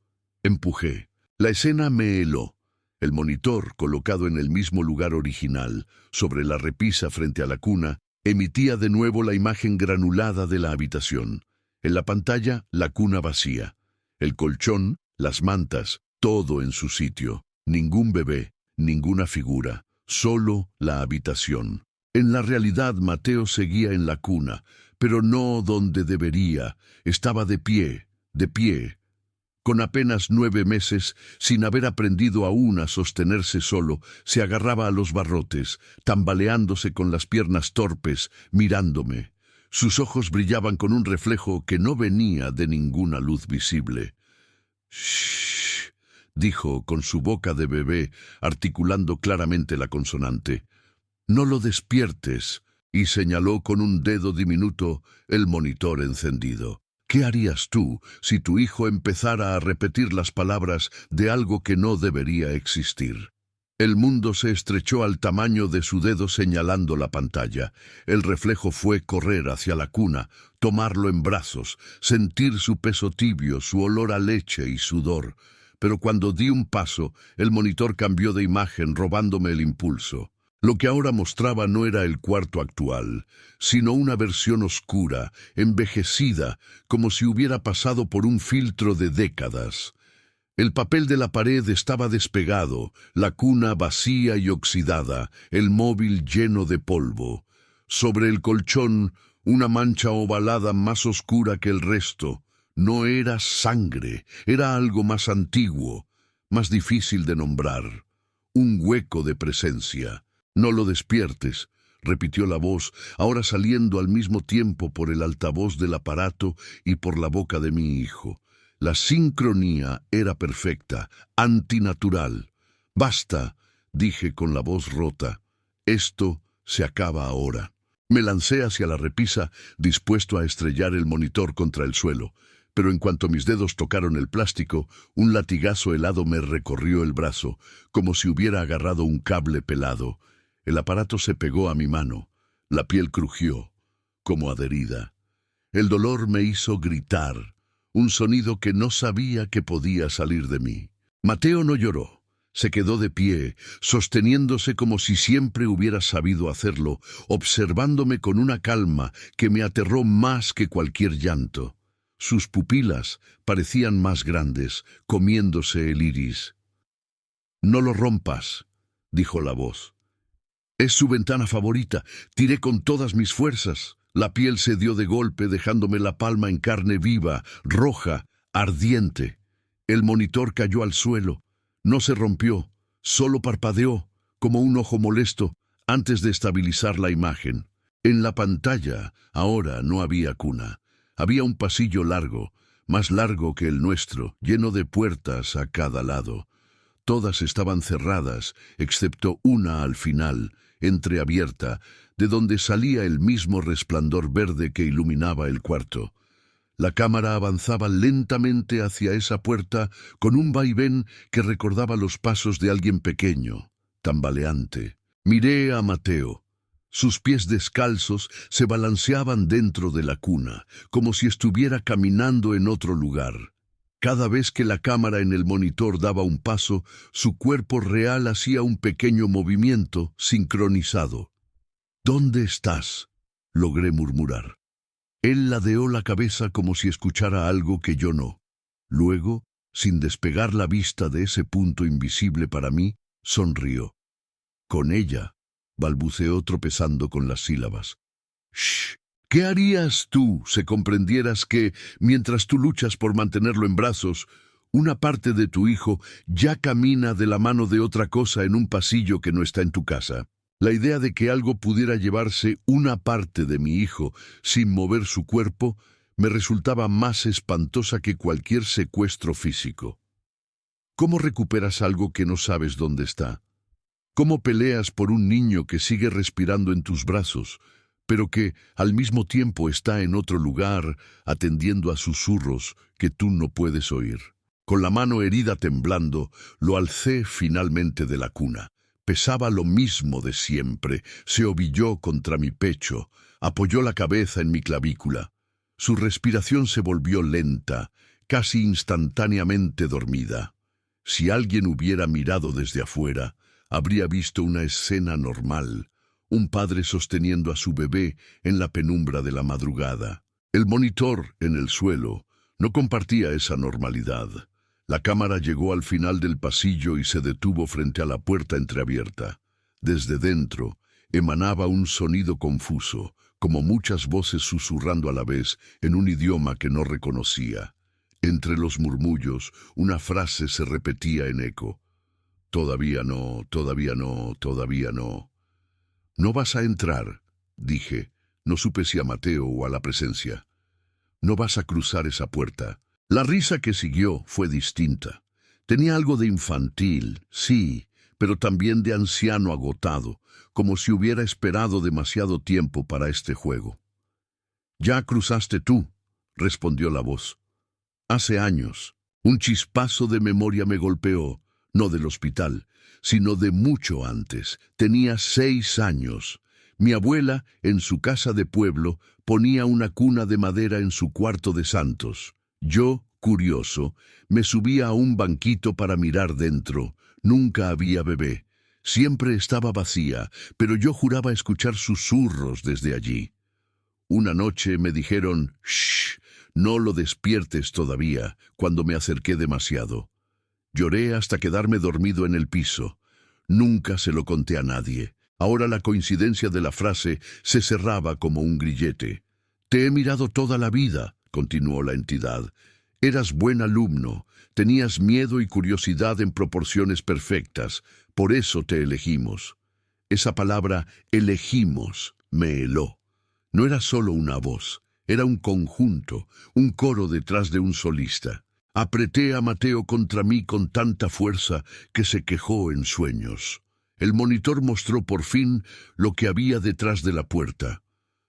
Empujé. La escena me heló. El monitor, colocado en el mismo lugar original, sobre la repisa frente a la cuna, emitía de nuevo la imagen granulada de la habitación. En la pantalla, la cuna vacía. El colchón, las mantas, todo en su sitio. Ningún bebé, ninguna figura. Solo la habitación. En la realidad, Mateo seguía en la cuna, pero no donde debería. Estaba de pie. Con apenas 9 meses, sin haber aprendido aún a sostenerse solo, se agarraba a los barrotes, tambaleándose con las piernas torpes, mirándome. Sus ojos brillaban con un reflejo que no venía de ninguna luz visible. «Shh», dijo con su boca de bebé, articulando claramente la consonante. «No lo despiertes», y señaló con un dedo diminuto el monitor encendido. «¿Qué harías tú si tu hijo empezara a repetir las palabras de algo que no debería existir?» El mundo se estrechó al tamaño de su dedo señalando la pantalla. El reflejo fue correr hacia la cuna, tomarlo en brazos, sentir su peso tibio, su olor a leche y sudor. Pero cuando di un paso, el monitor cambió de imagen, robándome el impulso. Lo que ahora mostraba no era el cuarto actual, sino una versión oscura, envejecida, como si hubiera pasado por un filtro de décadas. El papel de la pared estaba despegado, la cuna vacía y oxidada, el móvil lleno de polvo. Sobre el colchón, una mancha ovalada más oscura que el resto. No era sangre, era algo más antiguo, más difícil de nombrar. Un hueco de presencia. «No lo despiertes», repitió la voz, ahora saliendo al mismo tiempo por el altavoz del aparato y por la boca de mi hijo. La sincronía era perfecta, antinatural. «Basta», dije con la voz rota. «Esto se acaba ahora». Me lancé hacia la repisa, dispuesto a estrellar el monitor contra el suelo. Pero en cuanto mis dedos tocaron el plástico, un latigazo helado me recorrió el brazo, como si hubiera agarrado un cable pelado. El aparato se pegó a mi mano. La piel crujió, como adherida. El dolor me hizo gritar, un sonido que no sabía que podía salir de mí. Mateo no lloró. Se quedó de pie, sosteniéndose como si siempre hubiera sabido hacerlo, observándome con una calma que me aterró más que cualquier llanto. Sus pupilas parecían más grandes, comiéndose el iris. «No lo rompas», dijo la voz. «Es su ventana favorita. Tiré con todas mis fuerzas». La piel se dio de golpe, dejándome la palma en carne viva, roja, ardiente. El monitor cayó al suelo. No se rompió, solo parpadeó, como un ojo molesto, antes de estabilizar la imagen. En la pantalla, ahora no había cuna. Había un pasillo largo, más largo que el nuestro, lleno de puertas a cada lado. Todas estaban cerradas, excepto una al final, entreabierta, de donde salía el mismo resplandor verde que iluminaba el cuarto. La cámara avanzaba lentamente hacia esa puerta con un vaivén que recordaba los pasos de alguien pequeño, tambaleante. Miré a Mateo. Sus pies descalzos se balanceaban dentro de la cuna, como si estuviera caminando en otro lugar. Cada vez que la cámara en el monitor daba un paso, su cuerpo real hacía un pequeño movimiento sincronizado. «¿Dónde estás?», logré murmurar. Él ladeó la cabeza como si escuchara algo que yo no. Luego, sin despegar la vista de ese punto invisible para mí, sonrió. «Con ella», balbuceó tropezando con las sílabas. «Shh. ¿Qué harías tú si comprendieras que, mientras tú luchas por mantenerlo en brazos, una parte de tu hijo ya camina de la mano de otra cosa en un pasillo que no está en tu casa?» La idea de que algo pudiera llevarse una parte de mi hijo sin mover su cuerpo me resultaba más espantosa que cualquier secuestro físico. ¿Cómo recuperas algo que no sabes dónde está? ¿Cómo peleas por un niño que sigue respirando en tus brazos, pero que al mismo tiempo está en otro lugar, atendiendo a susurros que tú no puedes oír? Con la mano herida temblando, lo alcé finalmente de la cuna. Pesaba lo mismo de siempre, se ovilló contra mi pecho, apoyó la cabeza en mi clavícula. Su respiración se volvió lenta, casi instantáneamente dormida. Si alguien hubiera mirado desde afuera, habría visto una escena normal, un padre sosteniendo a su bebé en la penumbra de la madrugada. El monitor, en el suelo, no compartía esa normalidad. La cámara llegó al final del pasillo y se detuvo frente a la puerta entreabierta. Desde dentro emanaba un sonido confuso, como muchas voces susurrando a la vez en un idioma que no reconocía. Entre los murmullos, una frase se repetía en eco. «Todavía no, todavía no, todavía no». «No vas a entrar», dije. No supe si a Mateo o a la presencia. «No vas a cruzar esa puerta». La risa que siguió fue distinta. Tenía algo de infantil, sí, pero también de anciano agotado, como si hubiera esperado demasiado tiempo para este juego. «Ya cruzaste tú», respondió la voz. «Hace años». Un chispazo de memoria me golpeó, no del hospital, sino de mucho antes. Tenía 6 años. Mi abuela, en su casa de pueblo, ponía una cuna de madera en su cuarto de santos. Yo, curioso, me subía a un banquito para mirar dentro. Nunca había bebé. Siempre estaba vacía, pero yo juraba escuchar susurros desde allí. Una noche me dijeron, «Shh, no lo despiertes todavía», cuando me acerqué demasiado. Lloré hasta quedarme dormido en el piso. Nunca se lo conté a nadie. Ahora la coincidencia de la frase se cerraba como un grillete. «Te he mirado toda la vida», continuó la entidad. «Eras buen alumno, tenías miedo y curiosidad en proporciones perfectas, por eso te elegimos». Esa palabra «elegimos» me heló. No era solo una voz, era un conjunto, un coro detrás de un solista. Apreté a Mateo contra mí con tanta fuerza que se quejó en sueños. El monitor mostró por fin lo que había detrás de la puerta.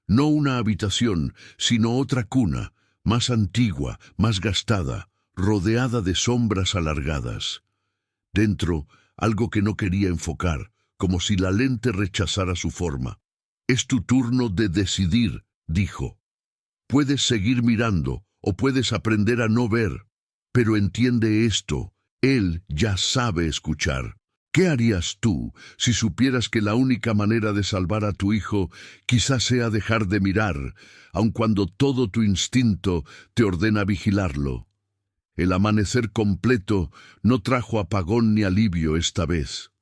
No una habitación, sino otra cuna, más antigua, más gastada, rodeada de sombras alargadas. Dentro, algo que no quería enfocar, como si la lente rechazara su forma. «Es tu turno de decidir», dijo. «Puedes seguir mirando o puedes aprender a no ver. Pero entiende esto, él ya sabe escuchar. ¿Qué harías tú si supieras que la única manera de salvar a tu hijo quizás sea dejar de mirar, aun cuando todo tu instinto te ordena vigilarlo? El amanecer completo no trajo apagón ni alivio esta vez.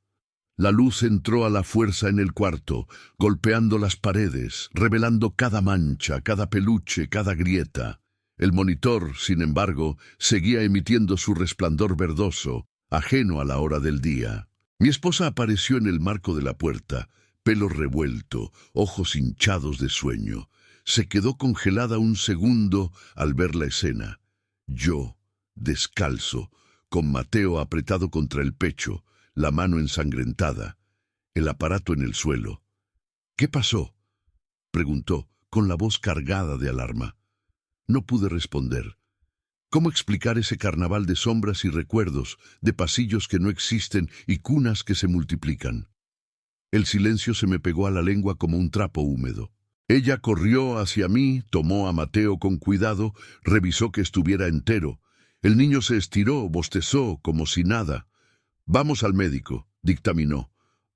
La luz entró a la fuerza en el cuarto, golpeando las paredes, revelando cada mancha, cada peluche, cada grieta. El monitor, sin embargo, seguía emitiendo su resplandor verdoso, ajeno a la hora del día. Mi esposa apareció en el marco de la puerta, pelo revuelto, ojos hinchados de sueño. Se quedó congelada un segundo al ver la escena. Yo, descalzo, con Mateo apretado contra el pecho, la mano ensangrentada, el aparato en el suelo. «¿Qué pasó?», preguntó, con la voz cargada de alarma. No pude responder. ¿Cómo explicar ese carnaval de sombras y recuerdos, de pasillos que no existen y cunas que se multiplican? El silencio se me pegó a la lengua como un trapo húmedo. Ella corrió hacia mí, tomó a Mateo con cuidado, revisó que estuviera entero. El niño se estiró, bostezó, como si nada. «Vamos al médico», dictaminó.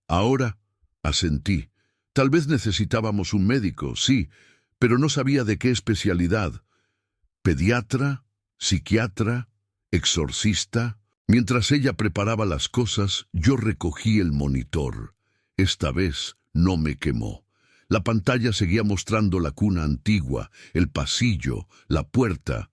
«Ahora», asentí. Tal vez necesitábamos un médico, sí, pero no sabía de qué especialidad. ¿Pediatra? ¿Psiquiatra? ¿Exorcista? Mientras ella preparaba las cosas, yo recogí el monitor. Esta vez no me quemó. La pantalla seguía mostrando la cuna antigua, el pasillo, la puerta.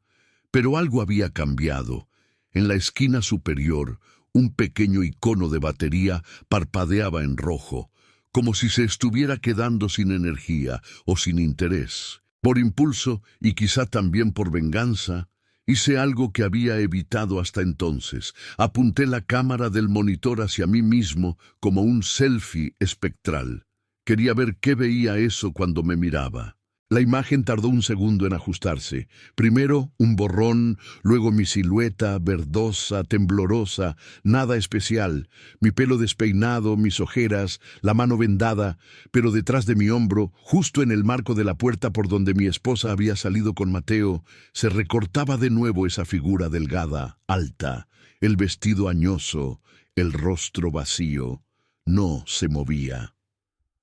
Pero algo había cambiado. En la esquina superior, un pequeño icono de batería parpadeaba en rojo, como si se estuviera quedando sin energía o sin interés. Por impulso, y quizá también por venganza, hice algo que había evitado hasta entonces. Apunté la cámara del monitor hacia mí mismo como un selfie espectral. Quería ver qué veía eso cuando me miraba. La imagen tardó un segundo en ajustarse. Primero un borrón, luego mi silueta, verdosa, temblorosa, nada especial. Mi pelo despeinado, mis ojeras, la mano vendada, pero detrás de mi hombro, justo en el marco de la puerta por donde mi esposa había salido con Mateo, se recortaba de nuevo esa figura delgada, alta, el vestido añoso, el rostro vacío. No se movía.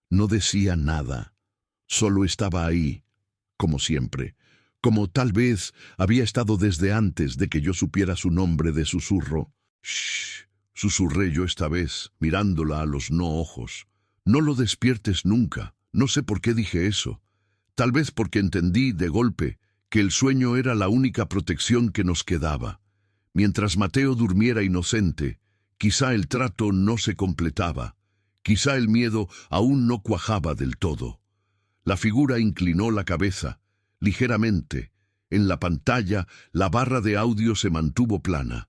No decía nada. Solo estaba ahí, como siempre, como tal vez había estado desde antes de que yo supiera su nombre de susurro. «Shh», susurré yo esta vez, mirándola a los no ojos. «No lo despiertes nunca». No sé por qué dije eso. Tal vez porque entendí, de golpe, que el sueño era la única protección que nos quedaba. Mientras Mateo durmiera inocente, quizá el trato no se completaba. Quizá el miedo aún no cuajaba del todo. La figura inclinó la cabeza, ligeramente. En la pantalla, la barra de audio se mantuvo plana.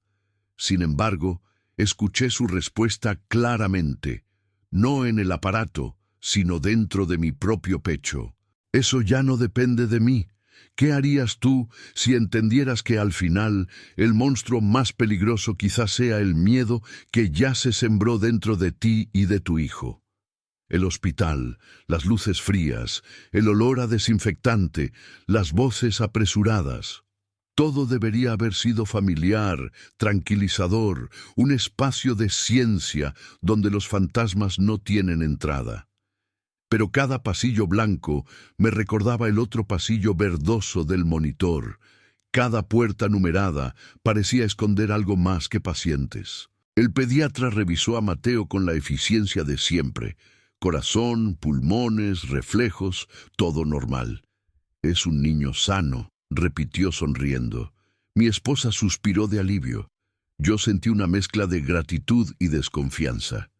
Sin embargo, escuché su respuesta claramente, no en el aparato, sino dentro de mi propio pecho. «Eso ya no depende de mí. ¿Qué harías tú si entendieras que al final el monstruo más peligroso quizás sea el miedo que ya se sembró dentro de ti y de tu hijo?» El hospital, las luces frías, el olor a desinfectante, las voces apresuradas. Todo debería haber sido familiar, tranquilizador, un espacio de ciencia donde los fantasmas no tienen entrada. Pero cada pasillo blanco me recordaba el otro pasillo verdoso del monitor. Cada puerta numerada parecía esconder algo más que pacientes. El pediatra revisó a Mateo con la eficiencia de siempre. Corazón, pulmones, reflejos, todo normal. «Es un niño sano», repitió sonriendo. Mi esposa suspiró de alivio. Yo sentí una mezcla de gratitud y desconfianza.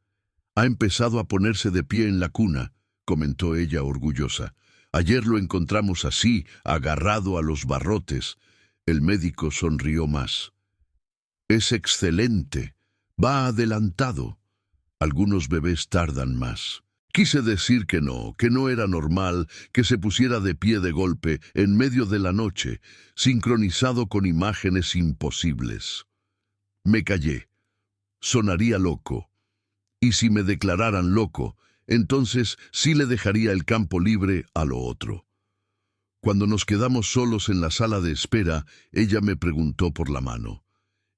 «Ha empezado a ponerse de pie en la cuna», comentó ella orgullosa. «Ayer lo encontramos así, agarrado a los barrotes». El médico sonrió más. «Es excelente. Va adelantado. Algunos bebés tardan más». Quise decir que no era normal que se pusiera de pie de golpe en medio de la noche, sincronizado con imágenes imposibles. Me callé. Sonaría loco. Y si me declararan loco, entonces sí le dejaría el campo libre a lo otro. Cuando nos quedamos solos en la sala de espera, ella me preguntó por la mano.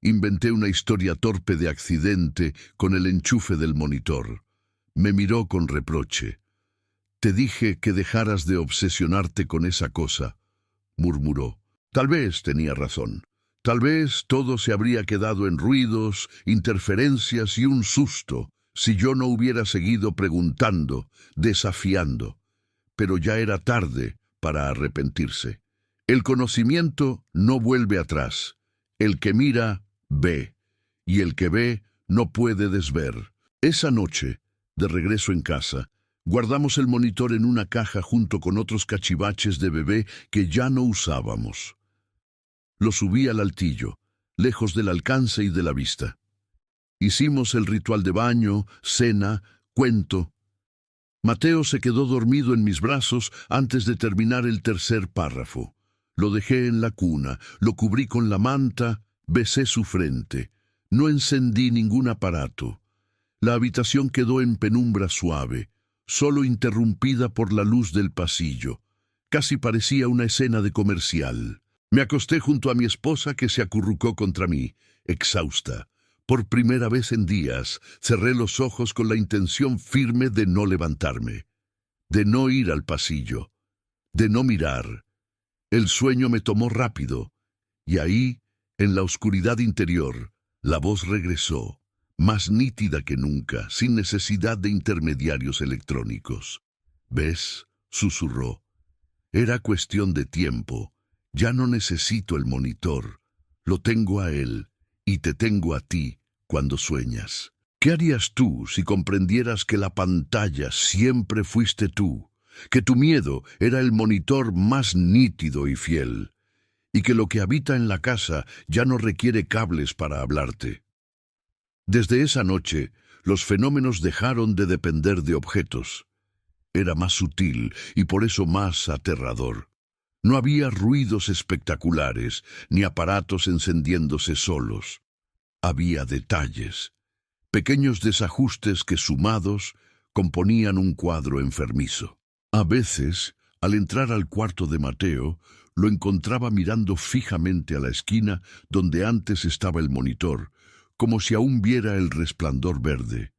Inventé una historia torpe de accidente con el enchufe del monitor. Me miró con reproche. «Te dije que dejaras de obsesionarte con esa cosa», murmuró. Tal vez tenía razón. Tal vez todo se habría quedado en ruidos, interferencias y un susto si yo no hubiera seguido preguntando, desafiando. Pero ya era tarde para arrepentirse. El conocimiento no vuelve atrás. El que mira, ve. Y el que ve, no puede desver. Esa noche, de regreso en casa, guardamos el monitor en una caja junto con otros cachivaches de bebé que ya no usábamos. Lo subí al altillo, lejos del alcance y de la vista. Hicimos el ritual de baño, cena, cuento. Mateo se quedó dormido en mis brazos antes de terminar el tercer párrafo. Lo dejé en la cuna, lo cubrí con la manta, besé su frente. No encendí ningún aparato. La habitación quedó en penumbra suave, solo interrumpida por la luz del pasillo. Casi parecía una escena de comercial. Me acosté junto a mi esposa que se acurrucó contra mí, exhausta. Por primera vez en días, cerré los ojos con la intención firme de no levantarme, de no ir al pasillo, de no mirar. El sueño me tomó rápido, y ahí, en la oscuridad interior, la voz regresó, más nítida que nunca, sin necesidad de intermediarios electrónicos. «¿Ves?», susurró. «Era cuestión de tiempo. Ya no necesito el monitor. Lo tengo a él, y te tengo a ti cuando sueñas». ¿Qué harías tú si comprendieras que la pantalla siempre fuiste tú? Que tu miedo era el monitor más nítido y fiel, y que lo que habita en la casa ya no requiere cables para hablarte. Desde esa noche, los fenómenos dejaron de depender de objetos. Era más sutil y por eso más aterrador. No había ruidos espectaculares, ni aparatos encendiéndose solos. Había detalles, pequeños desajustes que sumados componían un cuadro enfermizo. A veces, al entrar al cuarto de Mateo, lo encontraba mirando fijamente a la esquina donde antes estaba el monitor, como si aún viera el resplandor verde.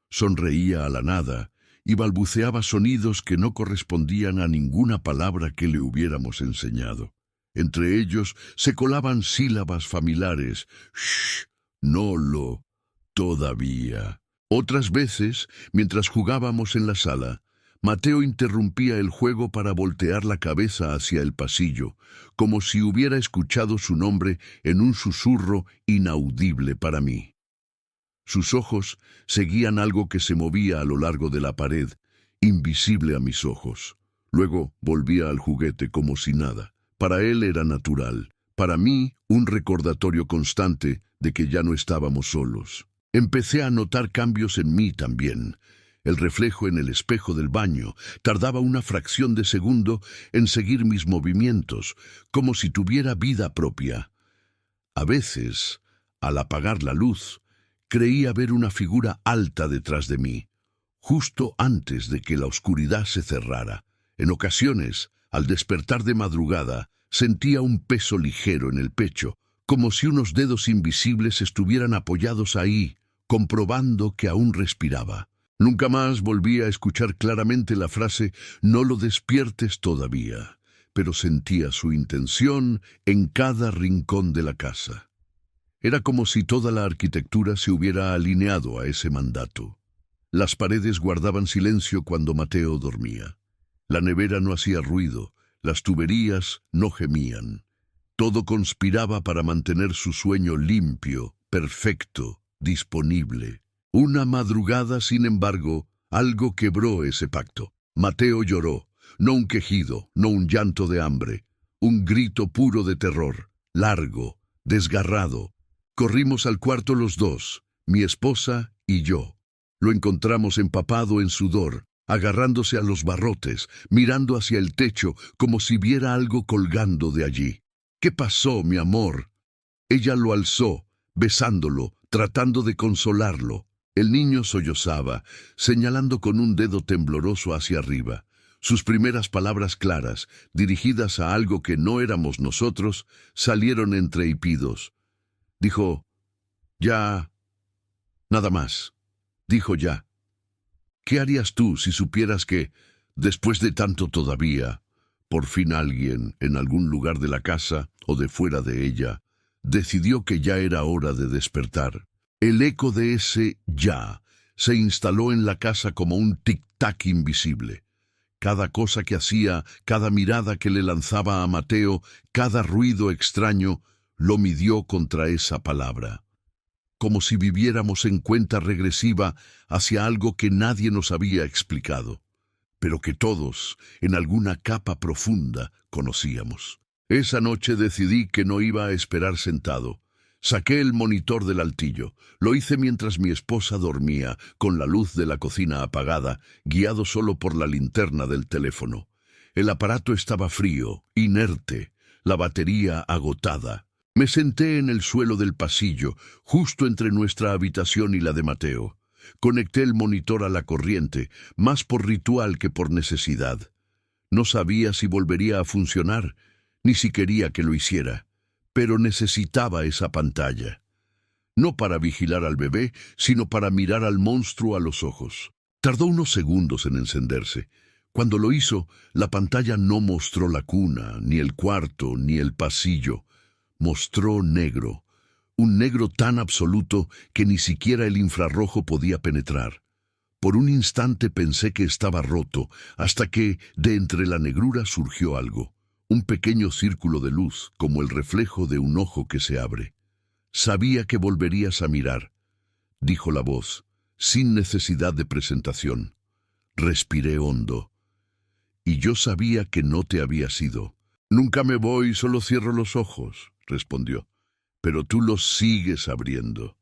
Sonreía a la nada y balbuceaba sonidos que no correspondían a ninguna palabra que le hubiéramos enseñado. Entre ellos se colaban sílabas familiares. «Shh, no lo, todavía». Otras veces, mientras jugábamos en la sala, Mateo interrumpía el juego para voltear la cabeza hacia el pasillo, como si hubiera escuchado su nombre en un susurro inaudible para mí. Sus ojos seguían algo que se movía a lo largo de la pared, invisible a mis ojos. Luego volvía al juguete como si nada. Para él era natural, para mí un recordatorio constante de que ya no estábamos solos. Empecé a notar cambios en mí también. El reflejo en el espejo del baño tardaba una fracción de segundo en seguir mis movimientos, como si tuviera vida propia. A veces, al apagar la luz, creía ver una figura alta detrás de mí, justo antes de que la oscuridad se cerrara. En ocasiones, al despertar de madrugada, sentía un peso ligero en el pecho, como si unos dedos invisibles estuvieran apoyados ahí, comprobando que aún respiraba. Nunca más volví a escuchar claramente la frase «no lo despiertes todavía», pero sentía su intención en cada rincón de la casa. Era como si toda la arquitectura se hubiera alineado a ese mandato. Las paredes guardaban silencio cuando Mateo dormía. La nevera no hacía ruido, las tuberías no gemían. Todo conspiraba para mantener su sueño limpio, perfecto, disponible. Una madrugada, sin embargo, algo quebró ese pacto. Mateo lloró, no un quejido, no un llanto de hambre, un grito puro de terror, largo, desgarrado. Corrimos al cuarto los dos, mi esposa y yo. Lo encontramos empapado en sudor, agarrándose a los barrotes, mirando hacia el techo como si viera algo colgando de allí. «¿Qué pasó, mi amor?». Ella lo alzó, besándolo, tratando de consolarlo. El niño sollozaba, señalando con un dedo tembloroso hacia arriba. Sus primeras palabras claras, dirigidas a algo que no éramos nosotros, salieron entre hipidos. Dijo, ya, nada más. Dijo ya. ¿Qué harías tú si supieras que, después de tanto todavía, por fin alguien, en algún lugar de la casa o de fuera de ella, decidió que ya era hora de despertar? El eco de ese ya se instaló en la casa como un tic-tac invisible. Cada cosa que hacía, cada mirada que le lanzaba a Mateo, cada ruido extraño, lo midió contra esa palabra. Como si viviéramos en cuenta regresiva hacia algo que nadie nos había explicado, pero que todos, en alguna capa profunda, conocíamos. Esa noche decidí que no iba a esperar sentado. Saqué el monitor del altillo. Lo hice mientras mi esposa dormía, con la luz de la cocina apagada, guiado solo por la linterna del teléfono. El aparato estaba frío, inerte, la batería agotada. Me senté en el suelo del pasillo, justo entre nuestra habitación y la de Mateo. Conecté el monitor a la corriente, más por ritual que por necesidad. No sabía si volvería a funcionar, ni si quería que lo hiciera, pero necesitaba esa pantalla. No para vigilar al bebé, sino para mirar al monstruo a los ojos. Tardó unos segundos en encenderse. Cuando lo hizo, la pantalla no mostró la cuna, ni el cuarto, ni el pasillo. Mostró negro, un negro tan absoluto que ni siquiera el infrarrojo podía penetrar. Por un instante pensé que estaba roto, hasta que, de entre la negrura surgió algo, un pequeño círculo de luz, como el reflejo de un ojo que se abre. Sabía que volverías a mirar, dijo la voz, sin necesidad de presentación. Respiré hondo. Y yo sabía que no te habías ido. Nunca me voy, solo cierro los ojos, respondió. Pero tú los sigues abriendo.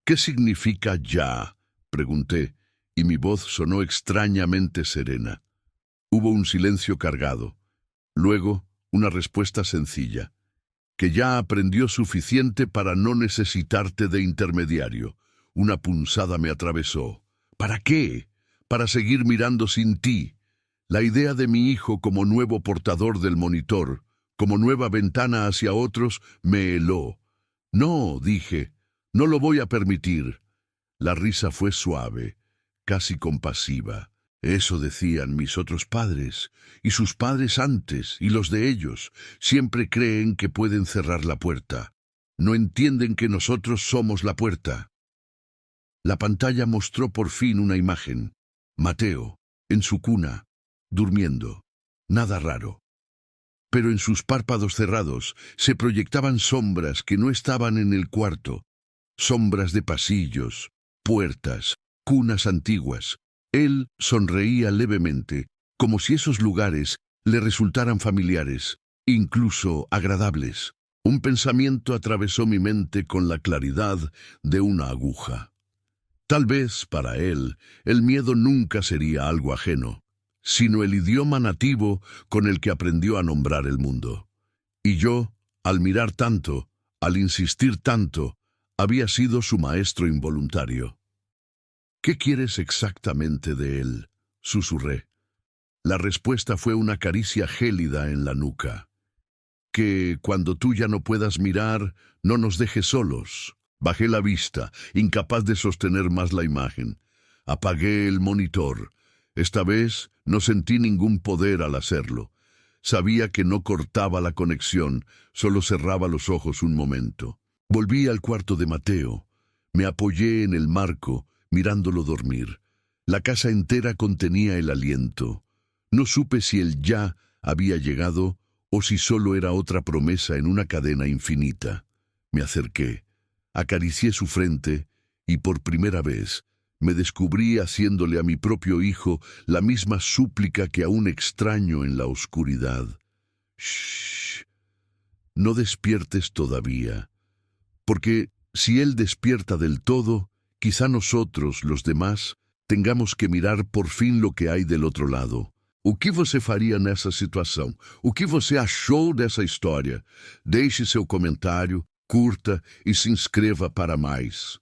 ¿Qué significa ya? Pregunté, y mi voz sonó extrañamente serena. Hubo un silencio cargado. Luego, una respuesta sencilla. Que ya aprendió suficiente para no necesitarte de intermediario. Una punzada me atravesó. ¿Para qué? Para seguir mirando sin ti. La idea de mi hijo como nuevo portador del monitor, como nueva ventana hacia otros, me heló. No, dije, no lo voy a permitir. La risa fue suave, casi compasiva. Eso decían mis otros padres, y sus padres antes, y los de ellos. Siempre creen que pueden cerrar la puerta. No entienden que nosotros somos la puerta. La pantalla mostró por fin una imagen. Mateo, en su cuna, durmiendo. Nada raro. Pero en sus párpados cerrados se proyectaban sombras que no estaban en el cuarto. Sombras de pasillos, puertas, cunas antiguas. Él sonreía levemente, como si esos lugares le resultaran familiares, incluso agradables. Un pensamiento atravesó mi mente con la claridad de una aguja. Tal vez, para él, el miedo nunca sería algo ajeno, sino el idioma nativo con el que aprendió a nombrar el mundo. Y yo, al mirar tanto, al insistir tanto, había sido su maestro involuntario. ¿Qué quieres exactamente de él?, susurré. La respuesta fue una caricia gélida en la nuca. Que, cuando tú ya no puedas mirar, no nos dejes solos. Bajé la vista, incapaz de sostener más la imagen. Apagué el monitor. Esta vez no sentí ningún poder al hacerlo. Sabía que no cortaba la conexión, solo cerraba los ojos un momento. Volví al cuarto de Mateo. Me apoyé en el marco, mirándolo dormir. La casa entera contenía el aliento. No supe si el ya había llegado o si solo era otra promesa en una cadena infinita. Me acerqué, acaricié su frente y por primera vez me descubrí haciéndole a mi propio hijo la misma súplica que a un extraño en la oscuridad. «Shh, no despiertes todavía, porque si él despierta del todo, quizá nosotros, los demás, tengamos que mirar por fin lo que hay del outro lado. O que você faria nessa situação? O que você achou dessa história? Deixe seu comentário, curta e se inscreva para mais.